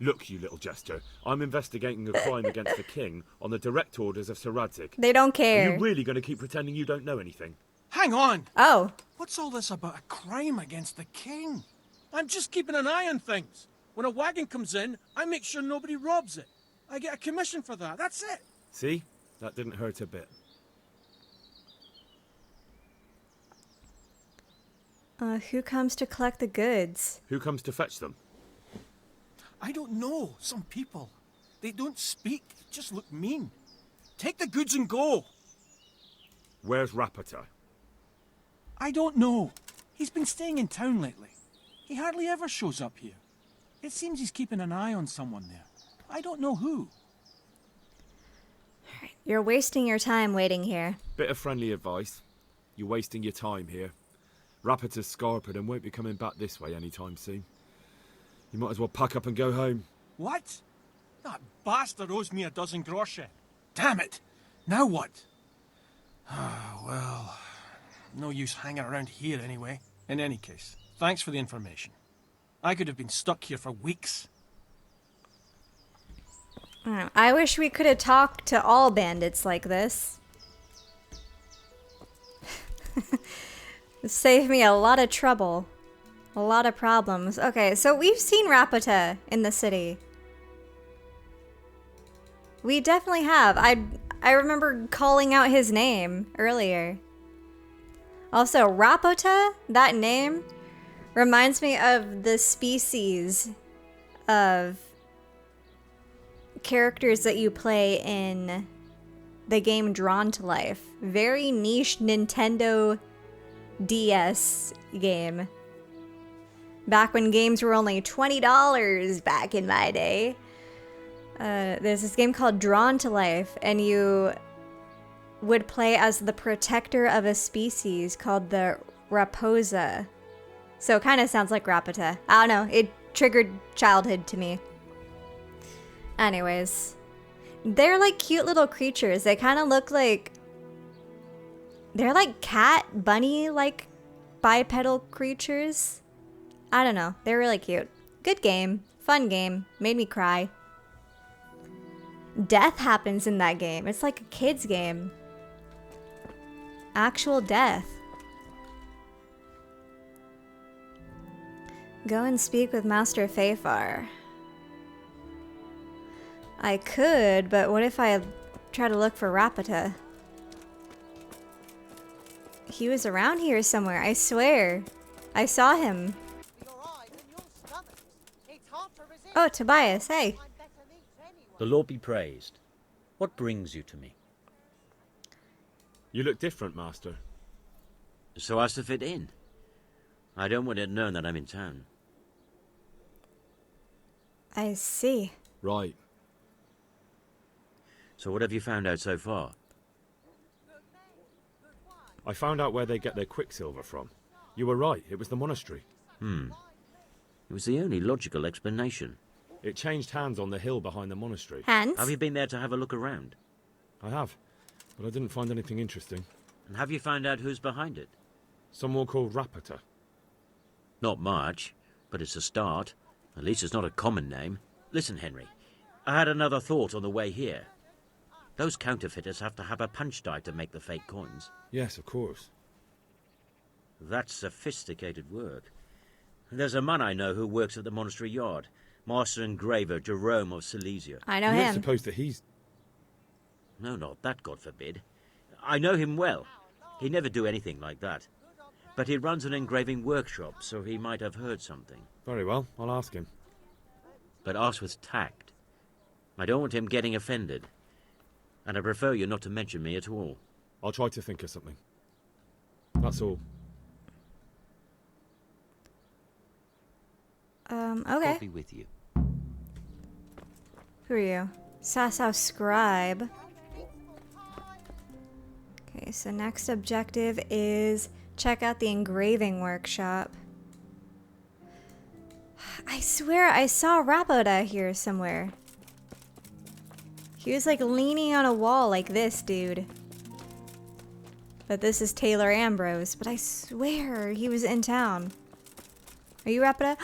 Look, you little jester, I'm investigating a crime against the king on the direct orders of Sir Radzig. They don't care. Are you really going to keep pretending you don't know anything? Hang on! Oh. What's all this about a crime against the king? I'm just keeping an eye on things. When a wagon comes in, I make sure nobody robs it. I get a commission for that, that's it. See? That didn't hurt a bit. Who comes to collect the goods? Who comes to fetch them? I don't know. Some people. They don't speak, just look mean. Take the goods and go. Where's Rapata? I don't know. He's been staying in town lately. He hardly ever shows up here. It seems he's keeping an eye on someone there. I don't know who. You're wasting your time waiting here. Bit of friendly advice. You're wasting your time here. Rapata's scarpered and won't be coming back this way anytime soon. You might as well pack up and go home. What? That bastard owes me a dozen Groschen. Damn it! Now what? Ah, well, no use hanging around here anyway. In any case, thanks for the information. I could have been stuck here for weeks. I wish we could have talked to all bandits like this. Save me a lot of trouble. A lot of problems. Okay, so we've seen Rapata in the city. We definitely have. I remember calling out his name earlier. Also, Rapata, that name, reminds me of the species of characters that you play in the game Drawn to Life. Very niche Nintendo DS game. Back when games were only $20 back in my day. There's this game called Drawn to Life, and you would play as the protector of a species called the Raposa. So it kind of sounds like Rapata. I don't know, it triggered childhood to me. Anyways, they're like cute little creatures. They kind of look like... They're like cat, bunny-like bipedal creatures. I don't know. They're really cute. Good game. Fun game. Made me cry. Death happens in that game. It's like a kid's game. Actual death. Go and speak with Master Fafar. I could, but what if I try to look for Rapata? He was around here somewhere, I swear. I saw him. Oh, Tobias, hey. The Lord be praised. What brings you to me? You look different, Master. So as to fit in. I don't want it known that I'm in town. I see. Right. So what have you found out so far? I found out where they get their quicksilver from. You were right, it was the monastery. It was the only logical explanation. It changed hands on the hill behind the monastery. Hands? Have you been there to have a look around? I have, but I didn't find anything interesting. And have you found out who's behind it? Someone called Rapata. Not much, but it's a start. At least it's not a common name. Listen, Henry, I had another thought on the way here. Those counterfeiters have to have a punch die to make the fake coins. Yes, of course. That's sophisticated work. There's a man I know who works at the monastery yard. Master engraver Jerome of Silesia. I know You him. don't suppose that he's... No, not that, God forbid. I know him well. He'd never do anything like that. But he runs an engraving workshop, so he might have heard something. Very well, I'll ask him. But ask with tact. I don't want him getting offended. And I prefer you not to mention me at all. I'll try to think of something. That's all. Okay. I'll be with you. Who are you? Sasau Scribe. Okay, so next objective is check out the engraving workshop. I swear I saw Rapoda here somewhere. He was like leaning on a wall like this, dude. But this is Taylor Ambrose, but I swear he was in town. Are you Rapoda?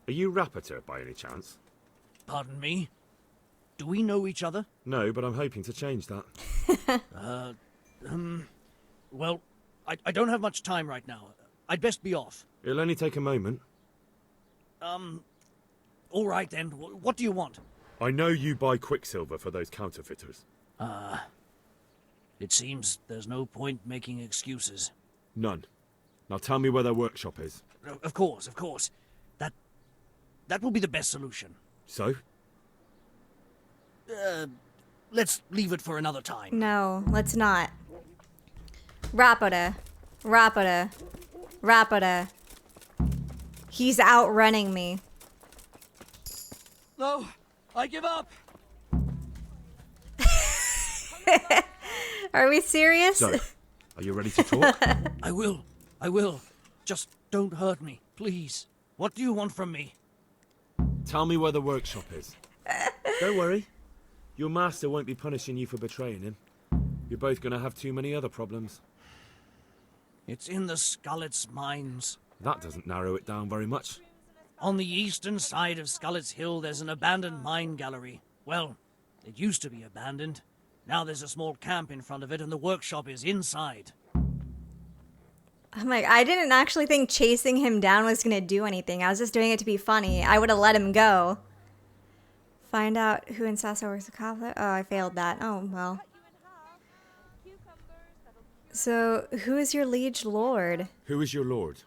Are you Rapiter by any chance? Pardon me? Do we know each other? No, but I'm hoping to change that. Well, I don't have much time right now. I'd best be off. It'll only take a moment. All right then. What do you want? I know you buy quicksilver for those counterfeiters. It seems there's no point making excuses. None. Now tell me where their workshop is. Of course, of course. That will be the best solution. So? Let's leave it for another time. No, let's not. Rapoda. Rapoda. Rapoda. He's outrunning me. No, I give up. Are we serious? So, are you ready to talk? I will. Just don't hurt me, please. What do you want from me? Tell me where the workshop is. Don't worry. Your master won't be punishing you for betraying him. You're both going to have too many other problems. It's in the Skullet's mines. That doesn't narrow it down very much. On the eastern side of Skullet's Hill, there's an abandoned mine gallery. Well, it used to be abandoned. Now there's a small camp in front of it, and the workshop is inside. I'm like, I didn't actually think chasing him down was going to do anything. I was just doing it to be funny. I would have let him go. Find out who in Sasso works the cobbler. Oh, I failed that. Oh, well. So, who is your liege lord? Who is your lord?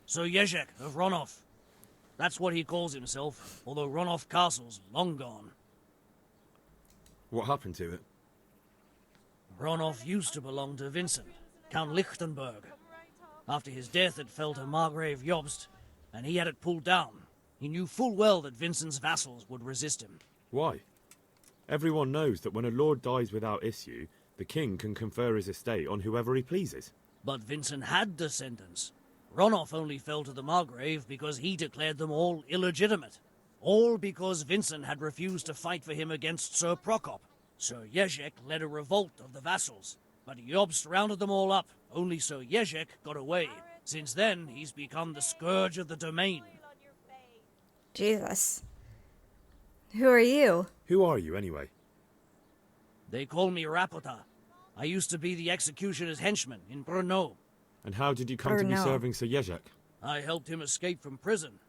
Sir Yezhek of Ronov. That's what he calls himself, although Ronov Castle's long gone. What happened to it? Ronov used to belong to Vincent, Count Lichtenberg. After his death, it fell to Margrave Jobst, and he had it pulled down. He knew full well that Vincent's vassals would resist him. Why? Everyone knows that when a lord dies without issue, the king can confer his estate on whoever he pleases. But Vincent had descendants. Ronov only fell to the Margrave because he declared them all illegitimate. All because Vincent had refused to fight for him against Sir Prokop. Sir Yezhek led a revolt of the vassals, but Jobst rounded them all up. Only Sir Yezhek got away. Since then, he's become the scourge of the domain. Jesus. Who are you? Who are you, anyway? They call me Rapota. I used to be the executioner's henchman in Brno. And how did you come to be serving Sir Yezhek? I helped him escape from prison.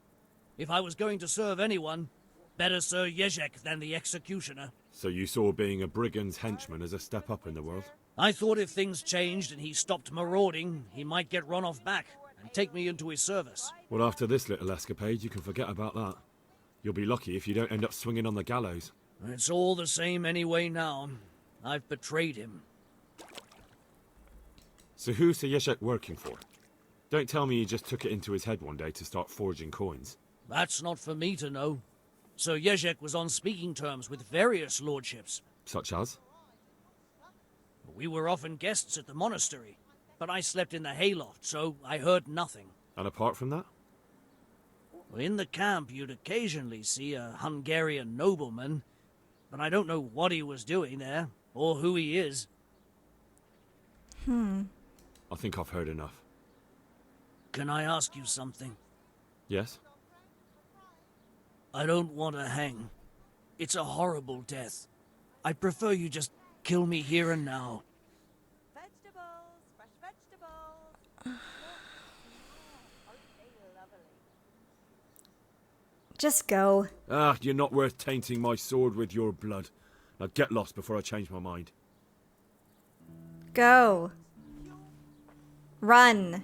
If I was going to serve anyone, better Sir Yezhek than the executioner. So you saw being a brigand's henchman as a step up in the world? I thought if things changed and he stopped marauding, he might get Ronov back and take me into his service. Well, after this little escapade, you can forget about that. You'll be lucky if you don't end up swinging on the gallows. It's all the same anyway now. I've betrayed him. So who's Sir Yezhek working for? Don't tell me he just took it into his head one day to start forging coins. That's not for me to know. Sir Yezhek was on speaking terms with various lordships. Such as? We were often guests at the monastery, but I slept in the hayloft, so I heard nothing. And apart from that? In the camp, you'd occasionally see a Hungarian nobleman, but I don't know what he was doing there, or who he is. I think I've heard enough. Can I ask you something? Yes? I don't want to hang. It's a horrible death. I'd prefer you just kill me here and now. Vegetables, fresh vegetables. Just go. Ah, you're not worth tainting my sword with your blood. Now get lost before I change my mind. Go. Run.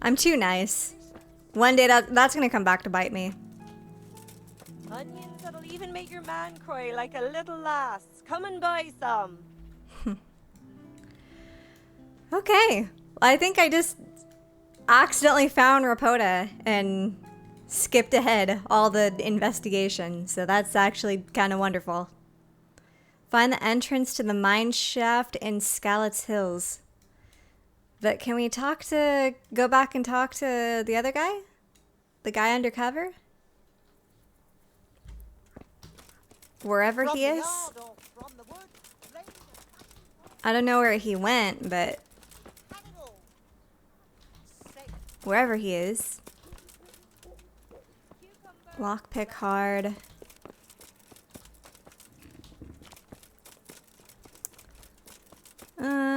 I'm too nice. One day that's gonna come back to bite me. Onions that'll even make your man cry like a little lass. Come and buy some. Okay. I think I just accidentally found Rapota and skipped ahead all the investigation. So that's actually kind of wonderful. Find the entrance to the mine shaft in Skullet's Hills. But can we go back and talk to the other guy? The guy undercover? Wherever he is? I don't know where he went, but wherever he is. Lockpick hard.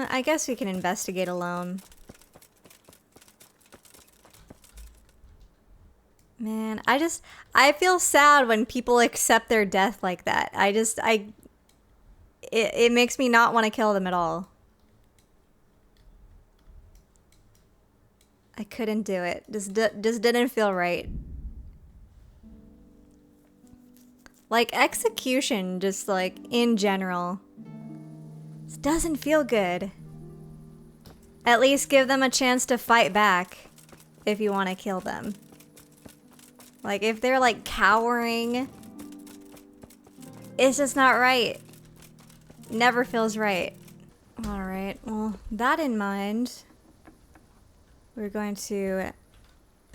I guess we can investigate alone. Man, I feel sad when people accept their death like that. It makes me not want to kill them at all. I couldn't do it. Just didn't feel right. Like, execution, just like, in general, just doesn't feel good. At least give them a chance to fight back if you want to kill them. Like, if they're, like, cowering, it's just not right. Never feels right. Alright, well, that in mind, we're going to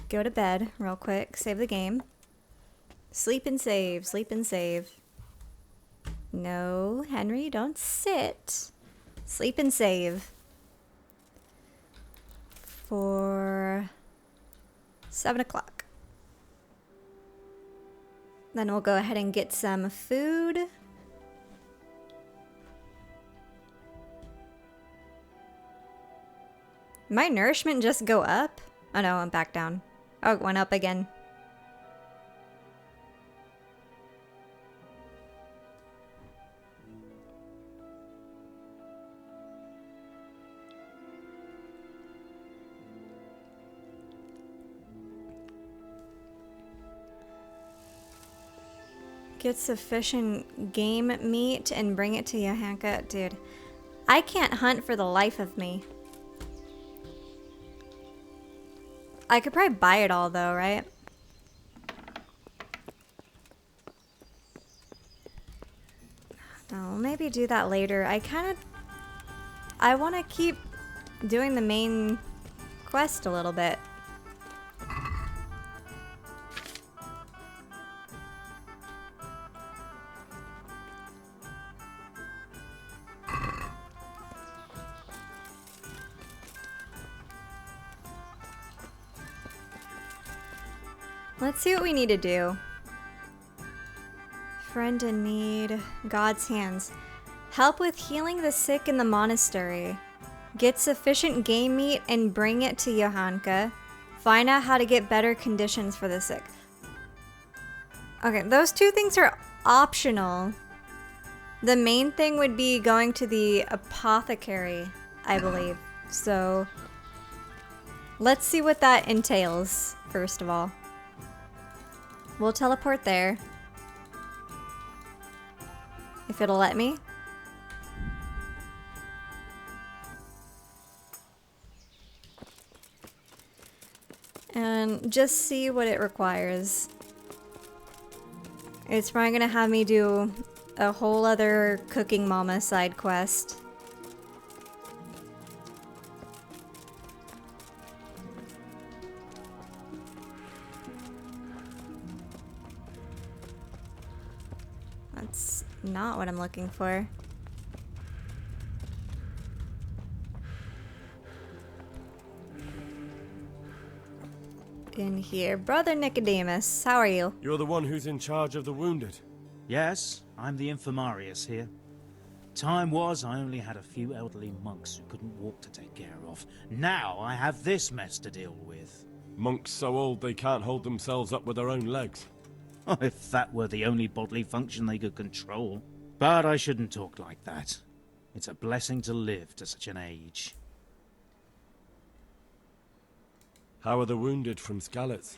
go to bed real quick, save the game. Sleep and save, sleep and save. No, Henry, don't sit. Sleep and save. For 7 o'clock. Then we'll go ahead and get some food. My nourishment just go up? Oh no, I'm back down. Oh, it went up again. Get sufficient game meat and bring it to Johanka. Dude, I can't hunt for the life of me. I could probably buy it all though, right? No, maybe do that later. I want to keep doing the main quest a little bit. Let's see what we need to do. Friend in need. God's hands. Help with healing the sick in the monastery. Get sufficient game meat and bring it to Johanka. Find out how to get better conditions for the sick. Okay, those two things are optional. The main thing would be going to the apothecary, I believe. So, let's see what that entails, first of all. We'll teleport there. If it'll let me. And just see what it requires. It's probably gonna have me do a whole other cooking mama side quest. That's not what I'm looking for. In here. Brother Nicodemus, how are you? You're the one who's in charge of the wounded. Yes, I'm the infirmarius here. Time was I only had a few elderly monks who couldn't walk to take care of. Now I have this mess to deal with. Monks so old they can't hold themselves up with their own legs. Oh, if that were the only bodily function they could control. But I shouldn't talk like that. It's a blessing to live to such an age. How are the wounded from Skalitz?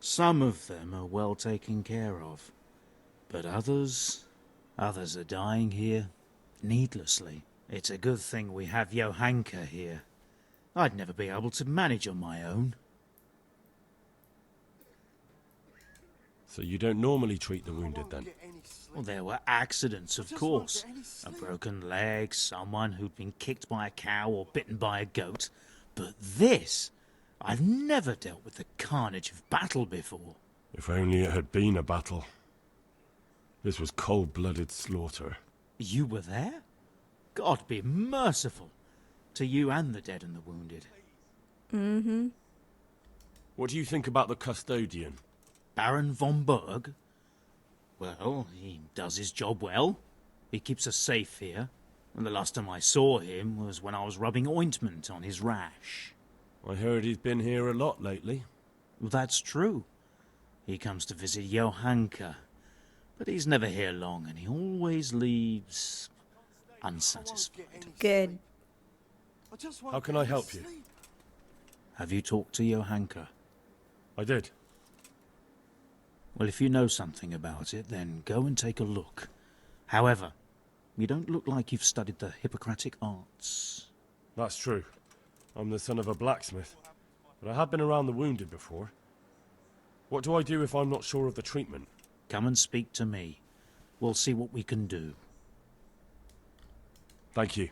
Some of them are well taken care of. But others are dying here, needlessly. It's a good thing we have Johanka here. I'd never be able to manage on my own. So you don't normally treat the wounded then? Well, there were accidents, of course. A broken leg, someone who'd been kicked by a cow or bitten by a goat. But this... I've never dealt with the carnage of battle before. If only it had been a battle. This was cold-blooded slaughter. You were there? God be merciful to you and the dead and the wounded. Mm-hmm. What do you think about the custodian? Baron von Berg? Well, he does his job well. He keeps us safe here. And the last time I saw him was when I was rubbing ointment on his rash. I heard he's been here a lot lately. Well, that's true. He comes to visit Johanka. But he's never here long, and he always leaves unsatisfied. Good. How can I help you? Have you talked to Johanka? I did. Well, if you know something about it, then go and take a look. However, you don't look like you've studied the Hippocratic arts. That's true. I'm the son of a blacksmith, but I have been around the wounded before. What do I do if I'm not sure of the treatment? Come and speak to me. We'll see what we can do. Thank you.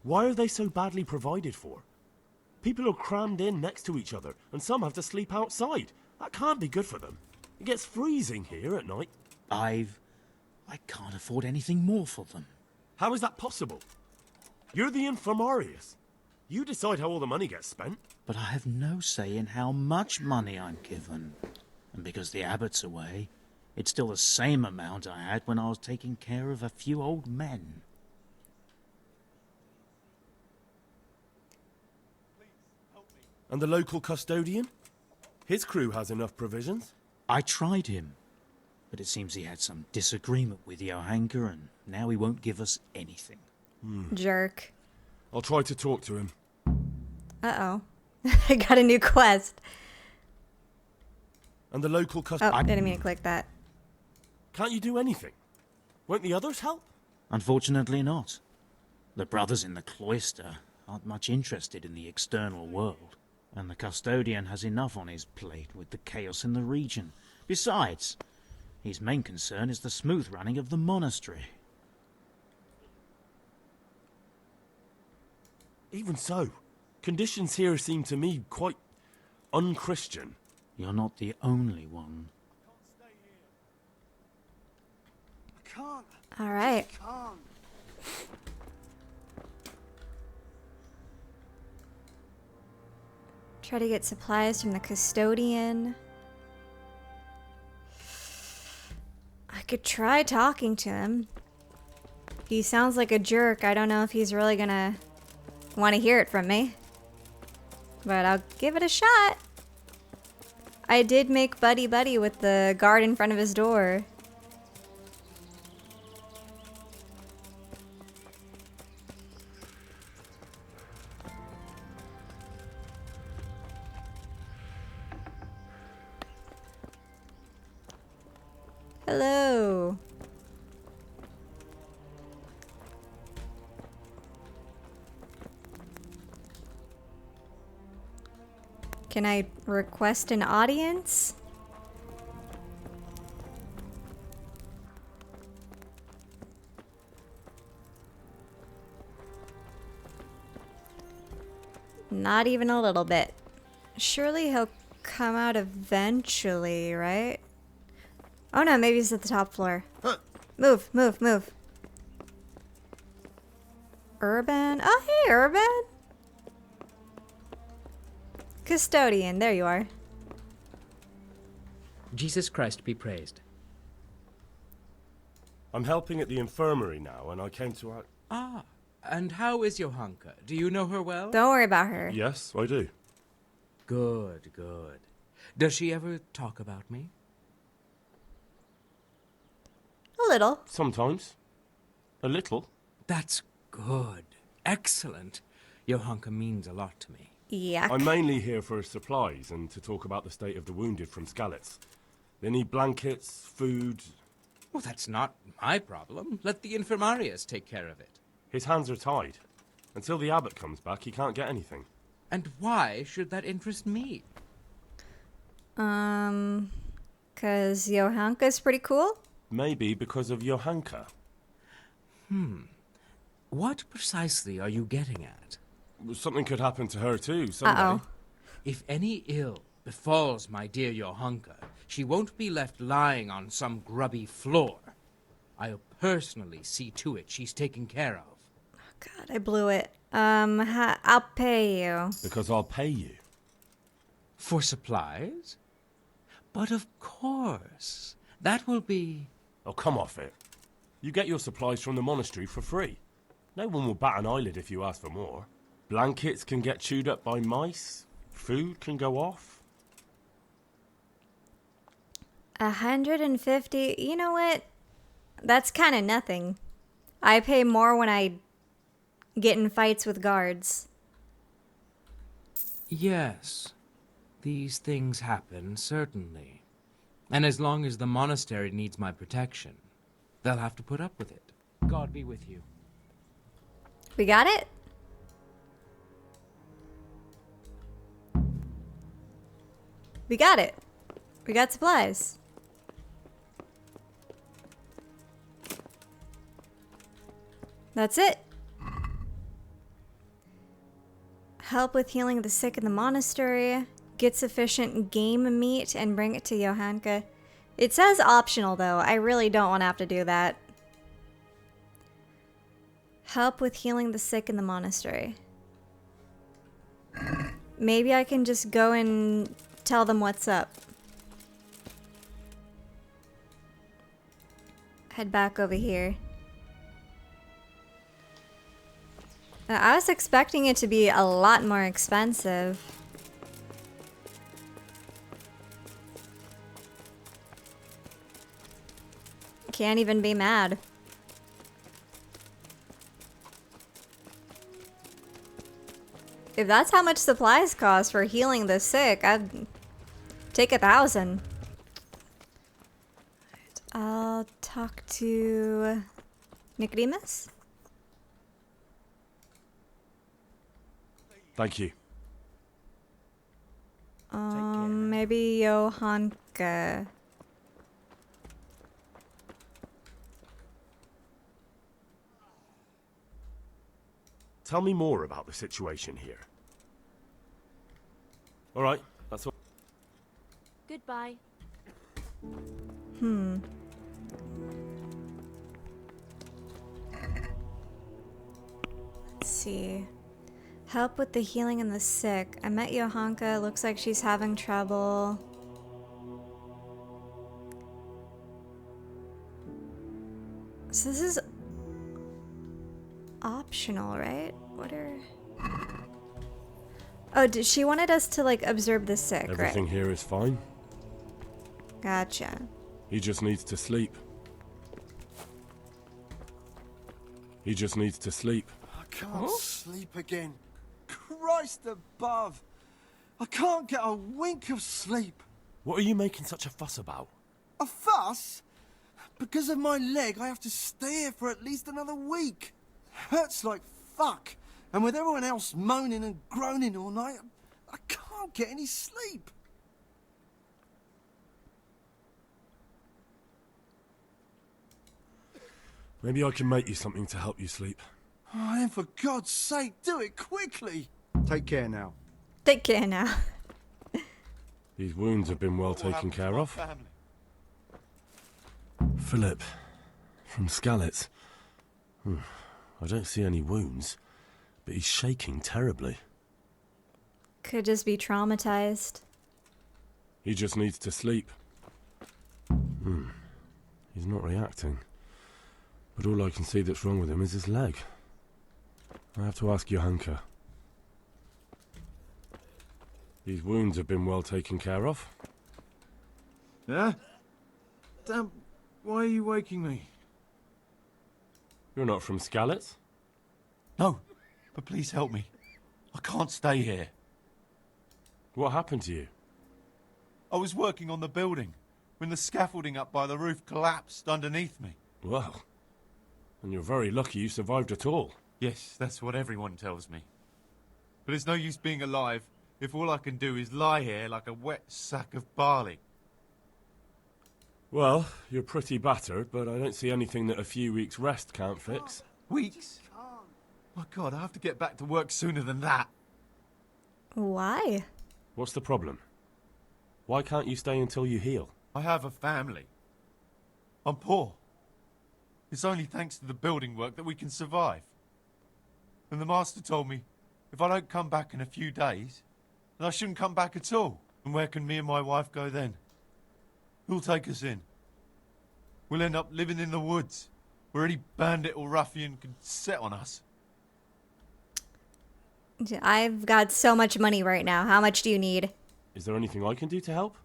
Why are they so badly provided for? People are crammed in next to each other, and some have to sleep outside. That can't be good for them. It gets freezing here at night. I can't afford anything more for them. How is that possible? You're the infirmarius. You decide how all the money gets spent. But I have no say in how much money I'm given. And because the abbot's away, it's still the same amount I had when I was taking care of a few old men. And the local custodian? His crew has enough provisions. I tried him, but it seems he had some disagreement with Johanka, and now he won't give us anything. Jerk. I'll try to talk to him. Uh-oh. I got a new quest. And the local Oh, custodian... didn't mean to click that. Can't you do anything? Won't the others help? Unfortunately not. The brothers in the cloister aren't much interested in the external world, and the custodian has enough on his plate with the chaos in the region. Besides, his main concern is the smooth running of the monastery. Even so, conditions here seem to me quite unchristian. You're not the only one. All right. Try to get supplies from the custodian. I could try talking to him. He sounds like a jerk. I don't know if he's really gonna want to hear it from me. But I'll give it a shot. I did make buddy-buddy with the guard in front of his door. Hello. Can I request an audience? Not even a little bit. Surely he'll come out eventually, right? Oh no, maybe he's at the top floor. Move, move, move. Urban? Oh, hey, Urban. Custodian, there you are. Jesus Christ be praised. I'm helping at the infirmary now, and I came to... Ah, and how is Johanka? Do you know her well? Don't worry about her. Yes, I do. Good, good. Does she ever talk about me? A little. Sometimes. A little. That's good. Excellent. Johanka means a lot to me. Yeah. I'm mainly here for supplies and to talk about the state of the wounded from Skalitz. They need blankets, food... Well, that's not my problem. Let the infirmarius take care of it. His hands are tied. Until the abbot comes back, he can't get anything. And why should that interest me? 'Cause Johanka's pretty cool? Maybe because of Johanka. What precisely are you getting at? Something could happen to her too, someday. Uh-oh. If any ill befalls my dear Johanka, she won't be left lying on some grubby floor. I'll personally see to it she's taken care of. God, I blew it. I'll pay you. Because I'll pay you. For supplies? But of course. That will be... Oh, come off it. You get your supplies from the monastery for free. No one will bat an eyelid if you ask for more. Blankets can get chewed up by mice. Food can go off. 150. You know what? That's kind of nothing. I pay more when I get in fights with guards. Yes. These things happen, certainly. And as long as the monastery needs my protection, they'll have to put up with it. God be with you. We got it? We got it. We got supplies. That's it. Help with healing the sick in the monastery. Get sufficient game meat and bring it to Johanka. It says optional though. I really don't want to have to do that. Help with healing the sick in the monastery. Maybe I can just go and tell them what's up. Head back over here. I was expecting it to be a lot more expensive. Can't even be mad. If that's how much supplies cost for healing the sick, I'd take 1,000. I'll talk to Nicodemus. Thank you. Maybe Johanka. Tell me more about the situation here. All right, that's all. Goodbye. Let's see. Help with the healing and the sick. I met Johanka. Looks like she's having trouble. So this is optional, right? What are... Oh, she wanted us to, like, observe the sick, right? Everything here is fine. Gotcha. He just needs to sleep. He just needs to sleep. I can't sleep again. Christ above. I can't get a wink of sleep. What are you making such a fuss about? A fuss? Because of my leg, I have to stay here for at least another week. Hurts like fuck. And with everyone else moaning and groaning all night, I can't get any sleep. Maybe I can make you something to help you sleep. Oh, then for God's sake, do it quickly. Take care now. Take care now. These wounds have been well taken care of. Philip, from Skalitz. I don't see any wounds, but he's shaking terribly. Could just be traumatized. He just needs to sleep. He's not reacting. But all I can see that's wrong with him is his leg. I have to ask Johanka. These wounds have been well taken care of. Yeah? Damn, why are you waking me? You're not from Skalitz? No, but please help me. I can't stay here. What happened to you? I was working on the building when the scaffolding up by the roof collapsed underneath me. Well, and you're very lucky you survived at all. Yes, that's what everyone tells me. But it's no use being alive if all I can do is lie here like a wet sack of barley. Well, you're pretty battered, but I don't see anything that a few weeks' rest can't fix. Weeks? My God, I have to get back to work sooner than that. Why? What's the problem? Why can't you stay until you heal? I have a family. I'm poor. It's only thanks to the building work that we can survive. And the master told me if I don't come back in a few days, then I shouldn't come back at all. And where can me and my wife go then? Who'll take us in? We'll end up living in the woods, where any bandit or ruffian can set on us. I've got so much money right now. How much do you need? Is there anything I can do to help?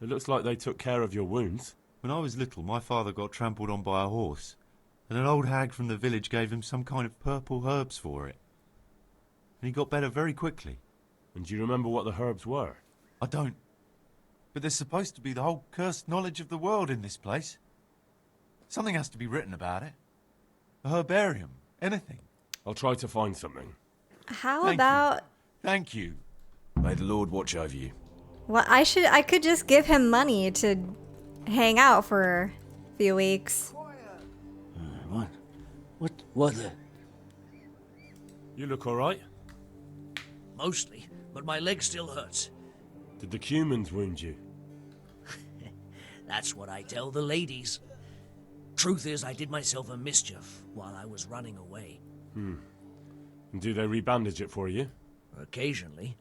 It looks like they took care of your wounds. When I was little, my father got trampled on by a horse, and an old hag from the village gave him some kind of purple herbs for it. And he got better very quickly. And do you remember what the herbs were? I don't. But there's supposed to be the whole cursed knowledge of the world in this place. Something has to be written about it. A herbarium. Anything. I'll try to find something. How Thank about... you. Thank you. May the Lord watch over you. Well, I could just give him money to hang out for a few weeks. What the... You look alright? Mostly, but my leg still hurts. Did the cumins wound you? That's what I tell the ladies. Truth is, I did myself a mischief while I was running away. And do they rebandage it for you? Occasionally.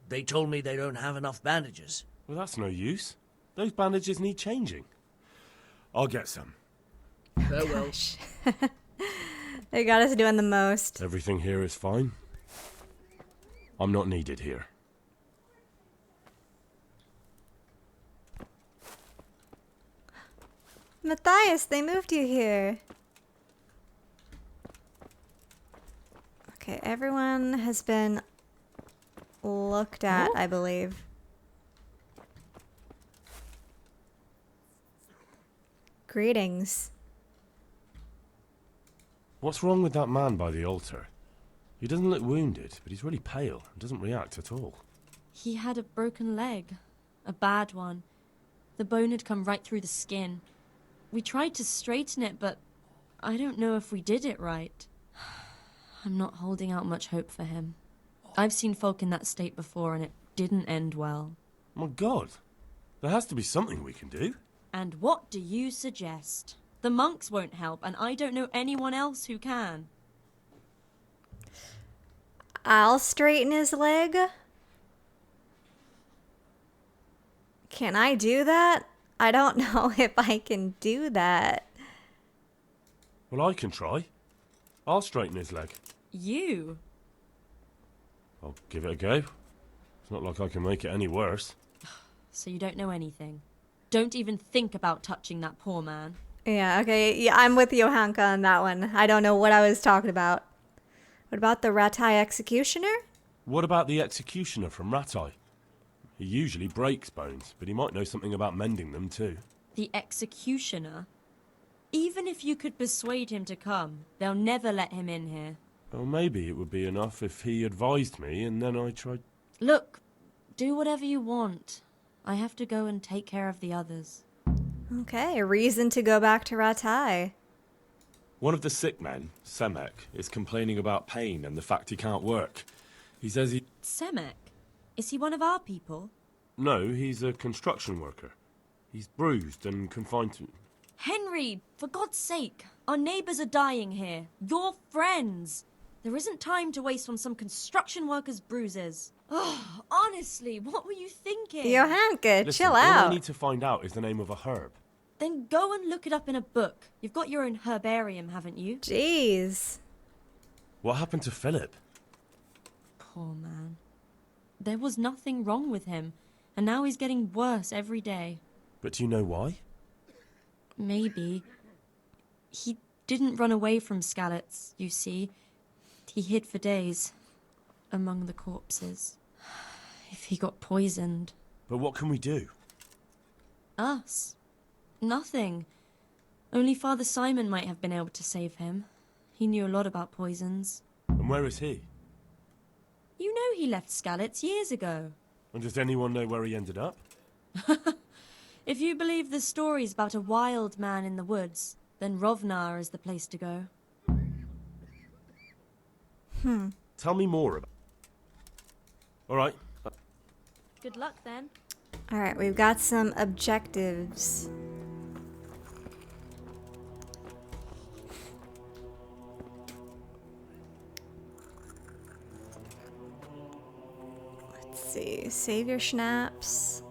They told me they don't have enough bandages. Well, that's no use. Those bandages need changing. I'll get some. Farewell. They got us doing the most. Everything here is fine. I'm not needed here. Matthias, they moved you here. Okay, everyone has been looked at, I believe. Greetings. What's wrong with that man by the altar? He doesn't look wounded, but he's really pale and doesn't react at all. He had a broken leg. A bad one. The bone had come right through the skin. We tried to straighten it, but I don't know if we did it right. I'm not holding out much hope for him. I've seen folk in that state before, and it didn't end well. My God, there has to be something we can do. And what do you suggest? The monks won't help, and I don't know anyone else who can. I'll straighten his leg. Can I do that? I don't know if I can do that. Well, I can try. I'll straighten his leg. You? I'll give it a go. It's not like I can make it any worse. So you don't know anything. Don't even think about touching that poor man. Yeah, okay. Yeah, I'm with Johanka on that one. I don't know what I was talking about. What about the Ratai executioner? What about the executioner from Ratai? He usually breaks bones, but he might know something about mending them too. The executioner? Even if you could persuade him to come, they'll never let him in here. Well, maybe it would be enough if he advised me and then I tried... Look, do whatever you want. I have to go and take care of the others. Okay, a reason to go back to Ratai. One of the sick men, Semek, is complaining about pain and the fact he can't work. He says he... Semek? Is he one of our people? No, he's a construction worker. He's bruised and confined to... Henry, for God's sake, our neighbours are dying here. Your friends. There isn't time to waste on some construction worker's bruises. Oh, honestly, what were you thinking? Johanka, Listen, chill all out. I need to find out is the name of a herb. Then go and look it up in a book. You've got your own herbarium, haven't you? Jeez. What happened to Philip? Poor man. There was nothing wrong with him, and now he's getting worse every day. But do you know why? Maybe. He didn't run away from Skalitz, you see. He hid for days, among the corpses. If he got poisoned. But what can we do? Us? Nothing. Only Father Simon might have been able to save him. He knew a lot about poisons. And where is he? You know he left Skalitz years ago. And does anyone know where he ended up? If you believe the stories about a wild man in the woods, then Rovnar is the place to go. Tell me more about. All right. Good luck then. Alright, we've got some objectives. Let's see. Save your schnapps.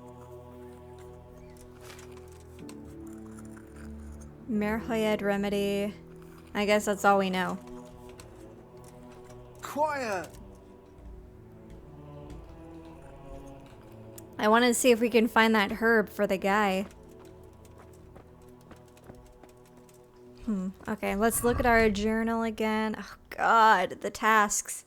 Merhoyed remedy. I guess that's all we know. Quiet! I want to see if we can find that herb for the guy. Okay, let's look at our journal again. Oh god, the tasks.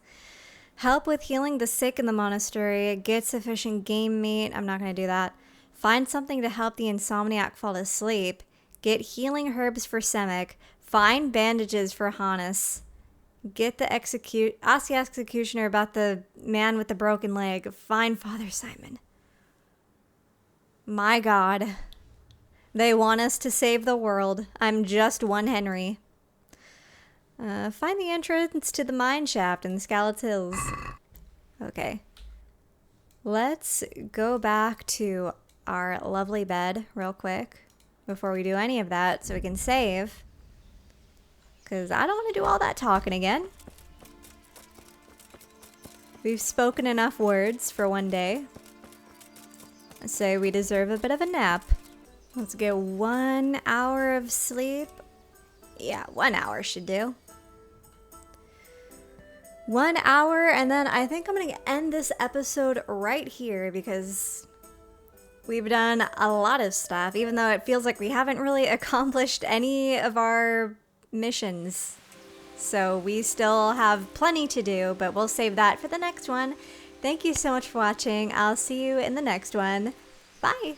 Help with healing the sick in the monastery. Get sufficient game meat. I'm not going to do that. Find something to help the insomniac fall asleep. Get healing herbs for Semek. Find bandages for Hannes. Ask the executioner about the man with the broken leg. Find Father Simon. My god. They want us to save the world. I'm just one Henry. Find the entrance to the mine shaft in the Scarlet Hills. Okay. Let's go back to our lovely bed real quick before we do any of that so we can save. Because I don't want to do all that talking again. We've spoken enough words for one day. So we deserve a bit of a nap. Let's get 1 hour of sleep. Yeah, 1 hour should do. 1 hour, and then I think I'm going to end this episode right here because we've done a lot of stuff, even though it feels like we haven't really accomplished any of our missions. So we still have plenty to do, but we'll save that for the next one. Thank you so much for watching. I'll see you in the next one. Bye!